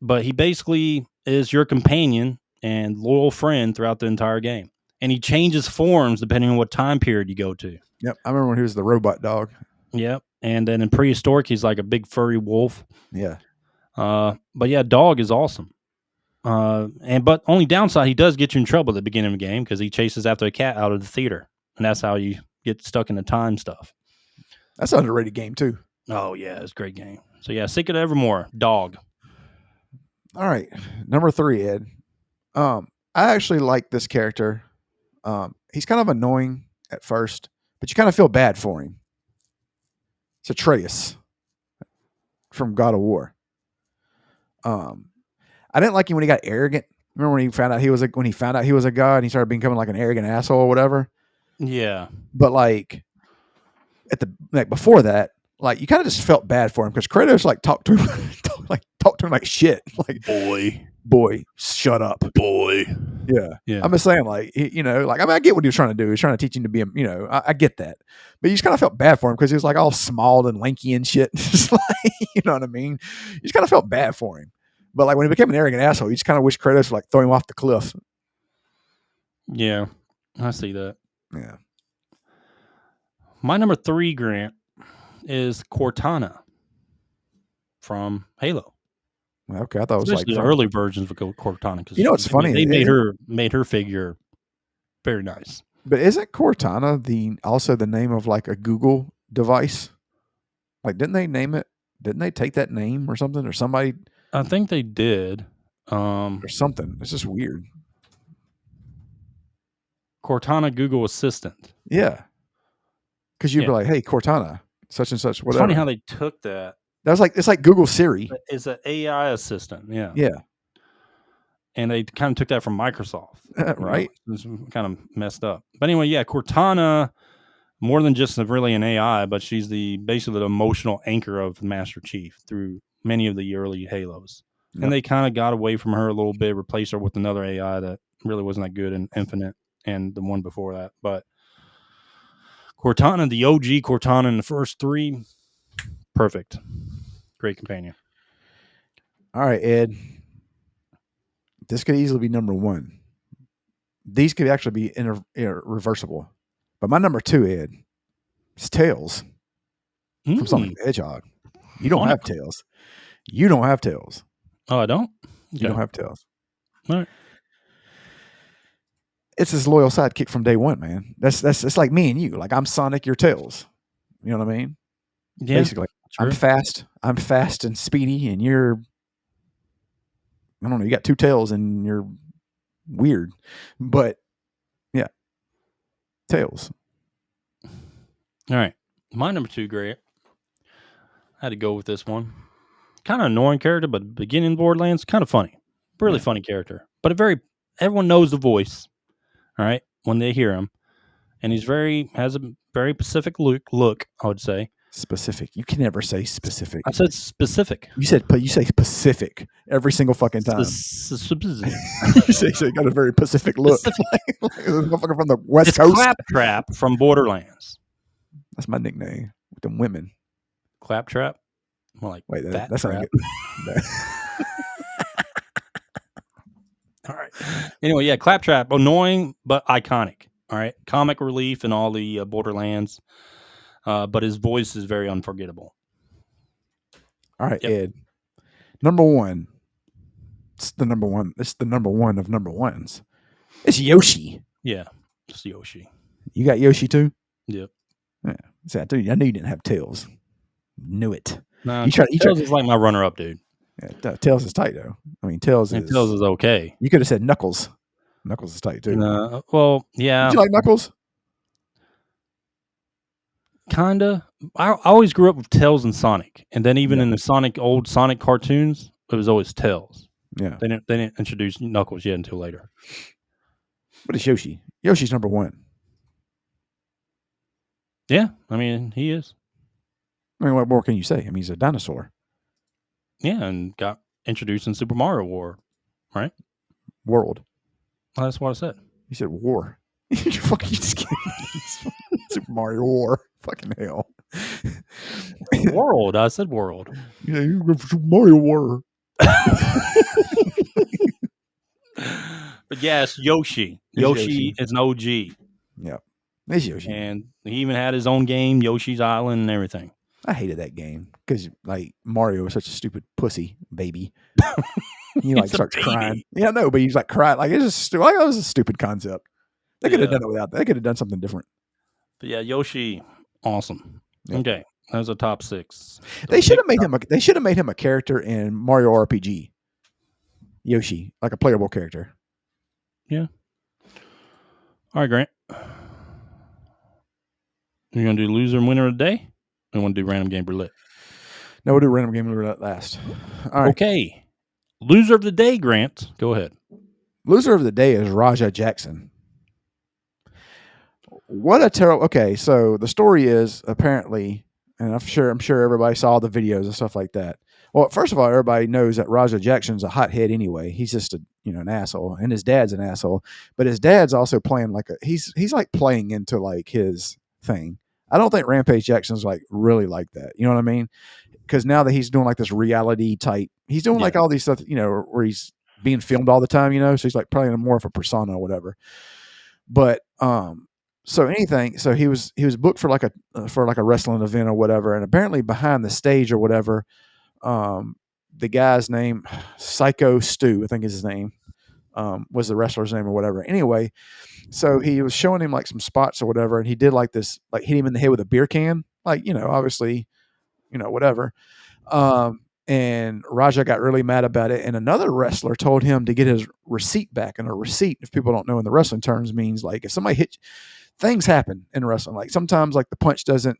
but he basically is your companion and loyal friend throughout the entire game. And he changes forms depending on what time period you go to. Yep. I remember when he was the robot dog. Yep. And then in prehistoric, he's like a big furry wolf. Yeah. But yeah, Dog is awesome. But only downside, he does get you in trouble at the beginning of the game because he chases after a cat out of the theater, and that's how you get stuck in the time stuff. That's an underrated game too. Oh yeah, it's a great game. So yeah, Secret of Evermore, Dog. All right, number 3, Ed. I actually like this character. He's kind of annoying at first, but you kind of feel bad for him. It's Atreus from God of War. I didn't like him when he got arrogant. Remember when he found out he was a god and he started becoming like an arrogant asshole or whatever. Yeah, but like before that, like you kind of just felt bad for him because Kratos like talked to him like shit. Like boy, shut up, boy. Yeah. I'm just saying, like like I get what he was trying to do. He was trying to teach him to be I get that, but you just kind of felt bad for him because he was like all small and lanky and shit. Just like, you know what I mean? You just kind of felt bad for him. But like when he became an arrogant asshole, you just kind of wish Kratos would like throw him off the cliff. Yeah, I see that. Yeah. My number 3, Grant, is Cortana from Halo. Okay, I thought it was especially like the early versions of Cortana. Because what's funny? They made her figure very nice. But isn't Cortana also the name of like a Google device? Like, didn't they name it? Didn't they take that name or something? Or somebody? I think they did. Or something. It's just weird. Cortana Google Assistant. Yeah. Because you'd be like, hey, Cortana, such and such, whatever. It's funny how they took that. It's like Google Siri. It's an AI assistant. Yeah. Yeah. And they kind of took that from Microsoft. Right. It's kind of messed up. But anyway, yeah, Cortana, more than just really an AI, but she's basically the emotional anchor of Master Chief through many of the early Halos. Yep. And they kind of got away from her a little bit, replaced her with another AI that really wasn't that good in Infinite and the one before that. But Cortana, the OG Cortana in the first 3, perfect. Great companion. All right, Ed. This could easily be number 1. These could actually be reversible. But my number 2, Ed, is Tails from Sonic the Hedgehog. You don't Funny. have tails. You don't have tails. Oh, I don't? You don't have tails. All right. It's his loyal sidekick from day one, man. That's it's like me and you. Like I'm Sonic, you're Tails. You know what I mean? Yeah. Basically, True. I'm fast and speedy, and you're, I don't know, you got two tails and you're weird. But yeah, Tails. All right. My number 2, Grant. I had to go with this one. Kind of annoying character, but beginning Borderlands, kind of funny. Really funny character. But everyone knows the voice. All right, when they hear him, and has a very specific look. I would say Specific. You can never say specific. I said specific. You say Pacific every single fucking time. You say you got a very Pacific look. like a motherfucker from the West It's Coast. Claptrap from Borderlands. That's my nickname with them women. Claptrap. More like Wait, fat that's trap. not good. All right. Anyway, yeah, Claptrap, annoying but iconic. All right, comic relief in all the Borderlands, but his voice is very unforgettable. All right, Ed. Number 1. It's the number one. It's the number one of number ones. It's Yoshi. Yeah, it's Yoshi. You got Yoshi too? Yep. Yeah. See, I knew you didn't have Tails. Knew it. No, Tails is like my runner-up, dude. Yeah, Tails is tight though. I mean, Tails is okay. You could have said Knuckles. Knuckles is tight too. Well, yeah. Did you like Knuckles? Kinda. I always grew up with Tails and Sonic, and then even in the old Sonic cartoons, it was always Tails. Yeah. They didn't introduce Knuckles yet until later. What is Yoshi? Yoshi's number 1. Yeah, I mean he is. I mean, what more can you say? I mean, he's a dinosaur. Yeah, and got introduced in Super Mario World, right? World. Well, that's what I said. You said war. You fucking just Super Mario War. Fucking hell. World. I said world. Yeah, you go for Super Mario War. But yes, Yoshi. Yoshi is an OG. Yeah. It's Yoshi. And he even had his own game, Yoshi's Island and everything. I hated that game because like Mario was such a stupid pussy baby. He like starts crying. Yeah, no, but he's like crying. Like it's just like it was a stupid concept. They could have done it without that. They could have done something different. But yeah, Yoshi, awesome. Yep. Okay, that was a top 6. They should have made him. They should have made him a character in Mario RPG. Yoshi, like a playable character. Yeah. All right, Grant. You're gonna do loser and winner of the day? I want to do random game roulette. No, we'll do random game roulette last. All right. Okay. Loser of the day, Grant. Go ahead. Loser of the day is Raja Jackson. What a terrible. Okay, so the story is apparently, and I'm sure everybody saw the videos and stuff like that. Well, first of all, everybody knows that Raja Jackson's a hothead anyway. He's just an asshole, and his dad's an asshole. But his dad's also playing like he's like playing into like his thing. I don't think Rampage Jackson's like really like that. You know what I mean? Because now that he's doing like this reality type, he's doing like all these stuff, where he's being filmed all the time, so he's like probably more of a persona or whatever. But so he was booked for like a wrestling event or whatever, and apparently behind the stage or whatever, the guy's name, Psycho Stu, I think is his name, was the wrestler's name or whatever. Anyway, so he was showing him like some spots or whatever, and he did like this, like hit him in the head with a beer can, like obviously, whatever. And Raja got really mad about it, and another wrestler told him to get his receipt back. And a receipt, if people don't know in the wrestling terms, means like if somebody hits, things happen in wrestling. Like sometimes like the punch doesn't.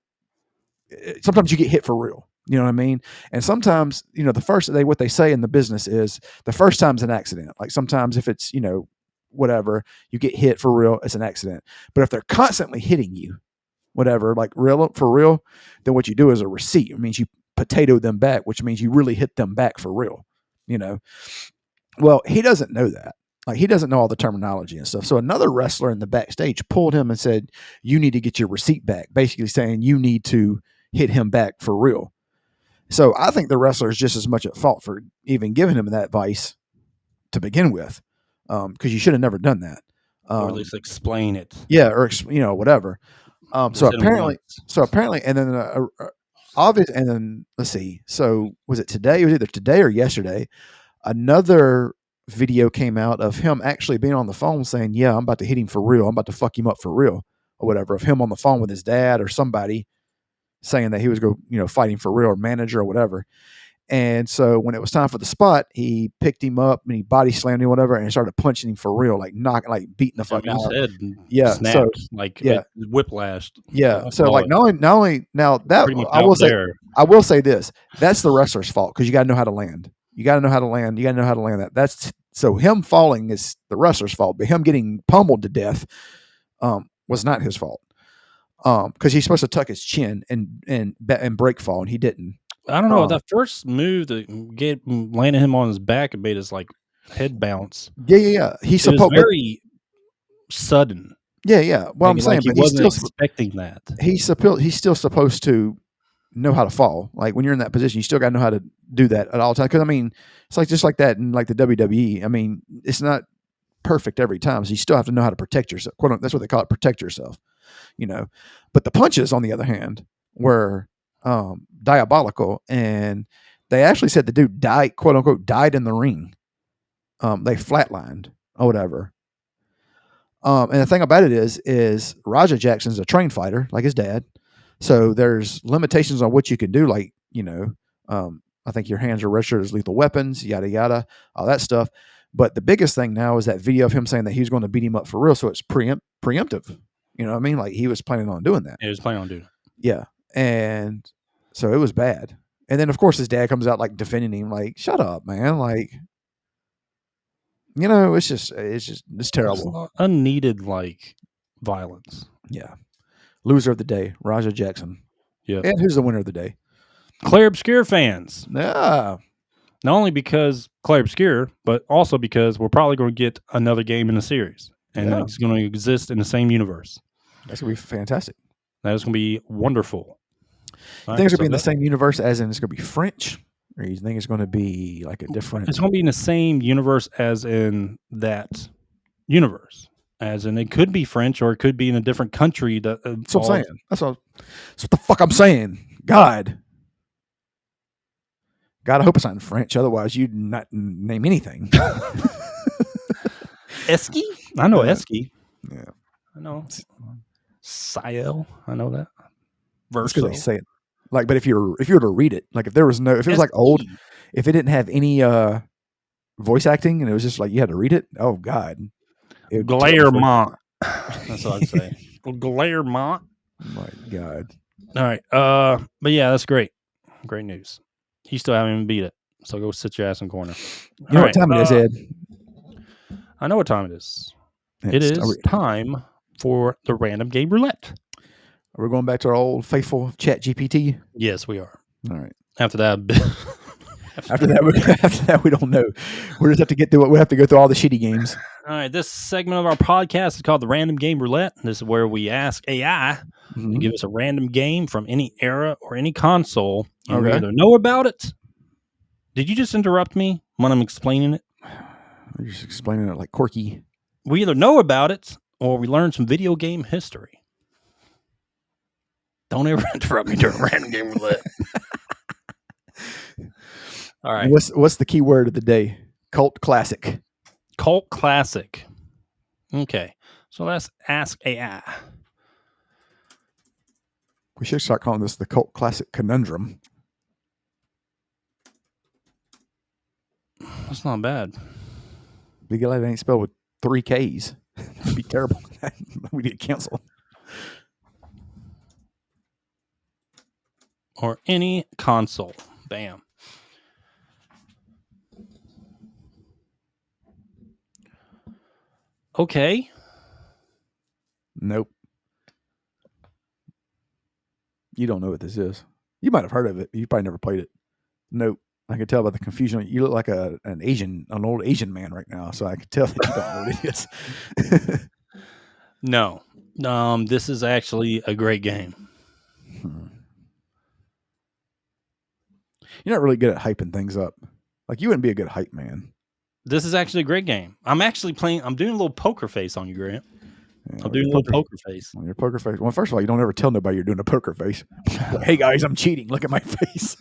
Sometimes you get hit for real. You know what I mean? And sometimes, what they say in the business is the first time's an accident. Like sometimes if it's, whatever, you get hit for real, it's an accident. But if they're constantly hitting you, whatever, like for real, then what you do is a receipt. It means you potato them back, which means you really hit them back for real, Well, he doesn't know that. Like he doesn't know all the terminology and stuff. So another wrestler in the backstage pulled him and said, you need to get your receipt back, basically saying you need to hit him back for real. So I think the wrestler is just as much at fault for even giving him that advice to begin with, because you should have never done that. Or at least explain it. Yeah, or whatever. So apparently, and then obvious. And then let's see. So was it today? It was either today or yesterday. Another video came out of him actually being on the phone saying, "Yeah, I'm about to hit him for real. I'm about to fuck him up for real," or whatever. Of him on the phone with his dad or somebody saying that he was fighting for real, or manager or whatever. And so when it was time for the spot, he picked him up and he body slammed him, whatever, and started punching him for real, like beating the fuck His out. head Yeah. So snapped, like yeah, whiplashed. yeah. I So saw like it. not only now that Pretty much out there. I will say this: that's the wrestler's fault because you got to know how to land. You got to know how to land. You got to know how to land that. That's so him falling is the wrestler's fault, but him getting pummeled to death was not his fault. Because he's supposed to tuck his chin and break fall, and he didn't. I don't know. That first move that landed him on his back and made his like head bounce. Yeah. He's It was supposed very sudden. Yeah. Well, I'm saying, he but he's wasn't still expecting that. he's still supposed to know how to fall. Like when you're in that position, you still got to know how to do that at all times. Because I mean, it's like just like that in like the WWE. I mean, it's not perfect every time, so you still have to know how to protect yourself. That's what they call it, protect yourself. But the punches, on the other hand, were diabolical, and they actually said the dude died, quote unquote, died in the ring. They flatlined or whatever. And the thing about it is Elijah Jackson's a trained fighter, like his dad. So there's limitations on what you can do, like I think your hands are registered as lethal weapons, yada yada, all that stuff. But the biggest thing now is that video of him saying that he was going to beat him up for real, so it's preemptive. You know what I mean? Like he was planning on doing that. He was planning on doing it. Yeah. And so it was bad. And then of course his dad comes out like defending him, like, shut up, man. Like, it's terrible. Unneeded like violence. Yeah. Loser of the day, Elijah Jackson. Yeah. And who's the winner of the day? Clair Obscur fans. Yeah. Not only because Clair Obscur, but also because we're probably going to get another game in the series. And it's going to exist in the same universe. That's going to be fantastic. That is going to be wonderful. You think it's going to be in the same universe as in it's going to be French? Or you think it's going to be like a different... It's going to be in the same universe as in that universe. As in it could be French or it could be in a different country. That's what I'm saying. That's what the fuck I'm saying. God, I hope it's not in French. Otherwise, you'd not name anything. Esky? I know Esky. Yeah. I know. Siel. I know that. Verse. Because they say it. Like, but if you were to read it, like if it was like old, if it didn't have any voice acting and it was just like you had to read it, oh God. Glairmont. That's what I'd say. Glairmont. My God. All right. But yeah, that's great. Great news. You still haven't even beat it. So go sit your ass in the corner. You know what time it is, Ed? I know what time it is. It is time for the random game roulette. We're going back to our old faithful Chat GPT. Yes, we are. All right. After that, we don't know. We just have to get through it. We have to go through all the shitty games. All right. This segment of our podcast is called the Random Game Roulette. This is where we ask AI to give us a random game from any era or any console. And we either know about it. Did you just interrupt me when I'm explaining it? You're just explaining it like Corky. We either know about it or we learn some video game history. Don't ever interrupt me during random game roulette. All right. What's the key word of the day? Cult classic. Cult classic. Okay. So let's ask AI. We should start calling this the cult classic conundrum. That's not bad. Be glad it ain't spelled with 3 Ks. That'd be terrible. We need to cancel. Or any console. Bam. Okay. Nope. You don't know what this is. You might have heard of it, but you probably never played it. Nope. I can tell by the confusion. You look like an old Asian man right now, so I can tell that you don't know what it is. No. This is actually a great game. You're not really good at hyping things up. Like, you wouldn't be a good hype man. This is actually a great game. I'm doing a little poker face on you, Grant. I'm doing a little poker face. On your poker face. Well, first of all, you don't ever tell nobody you're doing a poker face. Hey guys, I'm cheating. Look at my face.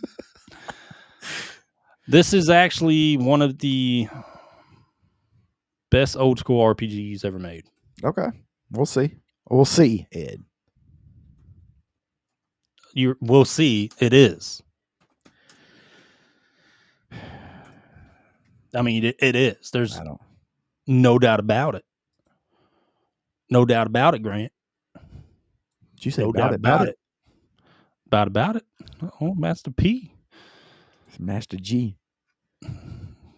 This is actually one of the best old school RPGs ever made. Okay, we'll see. We'll see, Ed. We'll see. It is. I mean, it is. There's no doubt about it. No doubt about it, Grant. Did you say no doubt about it? About it. Oh, Master P. It's Master G.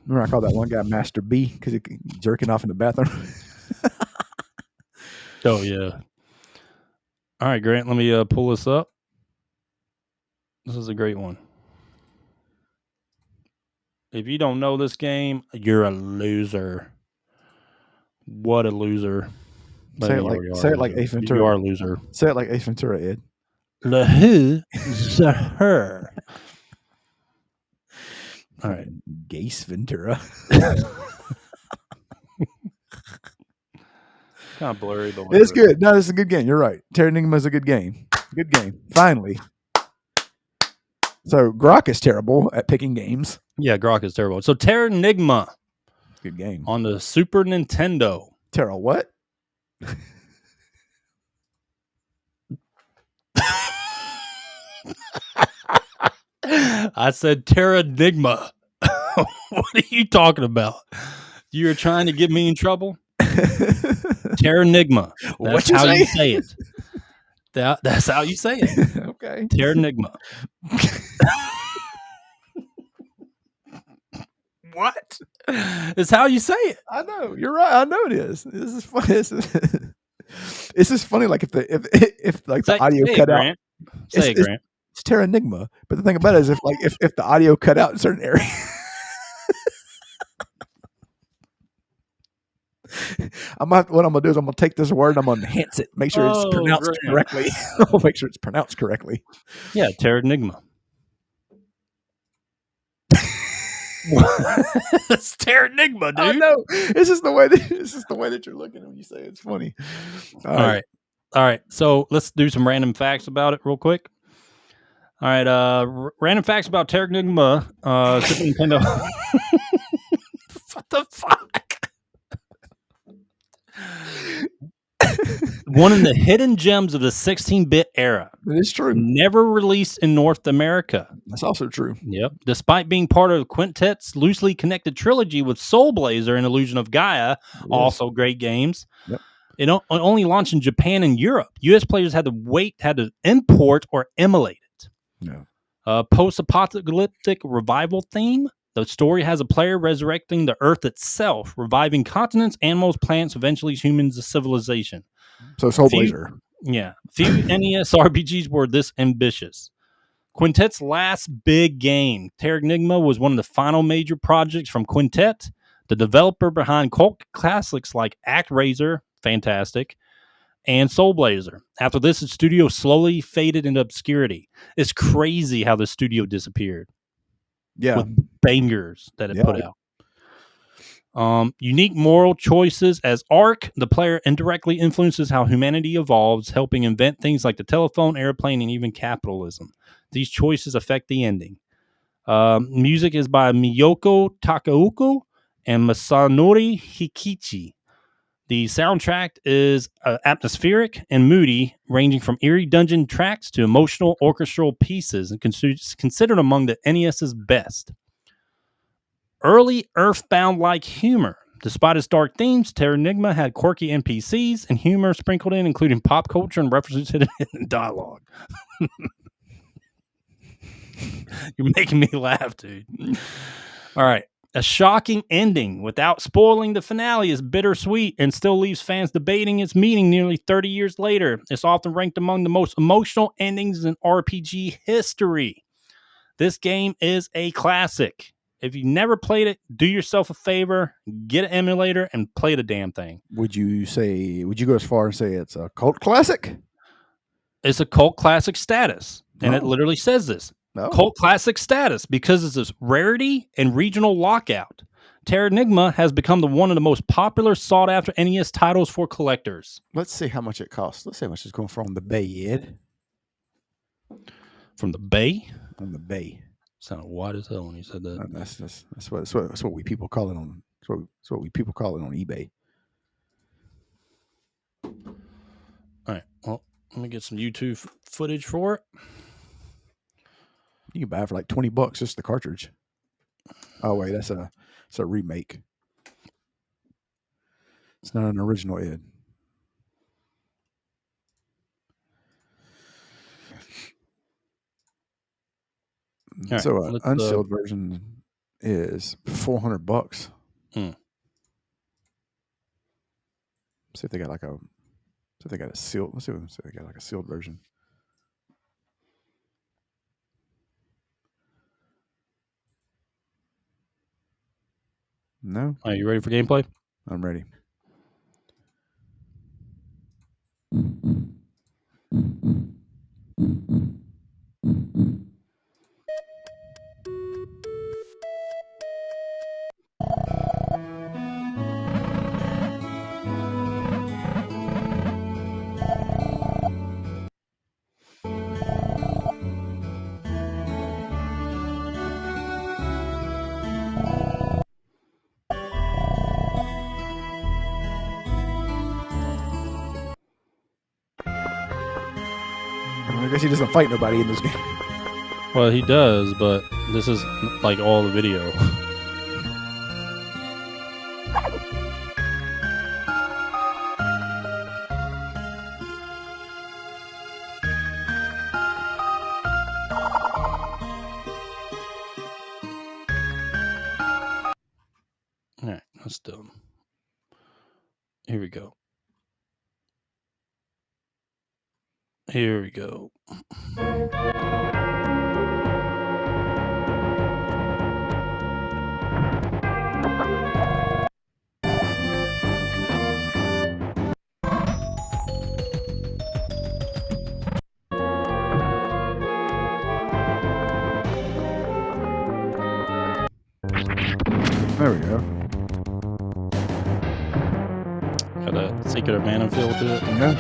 Remember I called that one guy Master B because he jerking off in the bathroom? Oh, yeah. All right, Grant, let me pull this up. This is a great one. If you don't know this game, you're a loser. What a loser. Say it like Ace Ventura. You are a loser. Say it like Ace Ventura, Ed. The who, the her. All right. 𝐬𝐮𝐻 Ventura. Kind of blurry, but it's good. No, it's a good game. You're right. 𝐿'Enigma is a good game. Good game. Finally. So Grok is terrible at picking games. Yeah, Grok is terrible. So 𝐿'Enigma. Good game. On the Super Nintendo. Terra what? I said 𝐿'Enigma. What are you talking about? You're trying to get me in trouble? 𝐿'Enigma. That's how you say it. That's how you say it. Okay. 𝐿'Enigma. What? It's how you say it. I know. You're right. I know it is. This is funny. This is funny. Like if like the audio cut out. Say it, Grant. It's 𝐿'Enigma. But the thing about it is if the audio cut out in certain areas. What I'm gonna do is I'm gonna take this word and I'm gonna enhance it, make sure it's pronounced correctly. I'll make sure it's pronounced correctly. Yeah, 𝐿'Enigma. It's 𝐿'Enigma, dude. I know. It's just the way that you're looking when you say it. It's funny. All right. So let's do some random facts about it real quick. All right. Random facts about 𝐿'Enigma. Super Nintendo. What the fuck? One of the hidden gems of the 16-bit era. It is true. Never released in North America. That's also true. Yep. Despite being part of Quintet's loosely connected trilogy with Soul Blazer and Illusion of Gaia, also great games. Yep. It only launched in Japan and Europe. U.S. players had to import or emulate it. No. Post-apocalyptic revival theme. The story has a player resurrecting the Earth itself, reviving continents, animals, plants, eventually humans, a civilization. So Soul Blazer. Yeah. Few NES RPGs were this ambitious. Quintet's last big game, 𝐿'Enigma, was one of the final major projects from Quintet, the developer behind cult classics like 𝐴𝐼𝐸, fantastic, and Soul Blazer. After this, the studio slowly faded into obscurity. It's crazy how the studio disappeared. Yeah. With bangers that it put out. Unique moral choices. As Ark, the player indirectly influences how humanity evolves, helping invent things like the telephone, airplane, and even capitalism. These choices affect the ending. Music is by Miyoko Takeuchi and Masanori Hikichi. The soundtrack is atmospheric and moody, ranging from eerie dungeon tracks to emotional orchestral pieces, and considered among the NES's best. Early Earthbound-like humor. Despite its dark themes, 𝐿'Enigma had quirky NPCs and humor sprinkled in, including pop culture and references in dialogue. You're making me laugh, dude. All right. A shocking ending without spoiling the finale is bittersweet and still leaves fans debating its meaning nearly 30 years later. It's often ranked among the most emotional endings in RPG history. This game is a classic. If you never played it, do yourself a favor, get an emulator, and play the damn thing. Would you go as far and say it's a cult classic? It's a cult classic status. And it literally says this. Cult classic status because of its rarity and regional lockout. Terranigma has become one of the most popular sought-after NES titles for collectors. Let's see how much it costs. Let's see how much it's going for on the Bay, Ed. From the Bay? On the Bay. Sounded wide as hell when you said that. That's what we people call it on. That's what we people call it on eBay. All right. Well, let me get some YouTube footage for it. You can buy it for like $20 just the cartridge. Oh wait, it's a remake. It's not an original, Ed. Right, so an unsealed version is $400. See if they got like a. See if they got a sealed. Let's see if they got like a sealed version. No. Are you ready for gameplay? I'm ready. I guess he doesn't fight nobody in this game. Well, he does, but this is like all the video. All right, let's do them. Here we go. Here we go. There we go. Got a Secret of Mana feel to it. Yeah.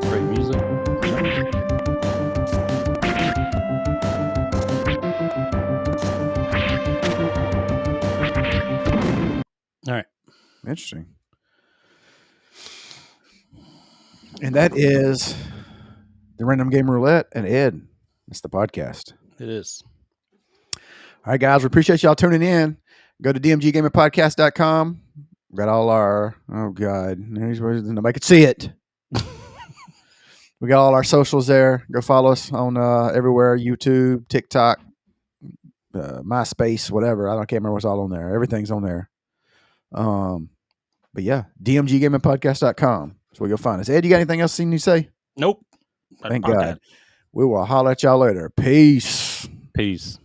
Great music. All right. Interesting. And that is the Random Game Roulette and Ed. It's the podcast. It is. All right, guys. We appreciate y'all tuning in. Go to dmggamingpodcast.com. We got all our, oh, God. Nobody could see it. We got all our socials there. Go follow us on everywhere, YouTube, TikTok, MySpace, whatever. I can't remember what's all on there. Everything's on there. But yeah, dmggamingpodcast.com. That's where you'll find us. Ed, you got anything else you need to say? Nope. Thank God. We will holler at y'all later. Peace. Peace.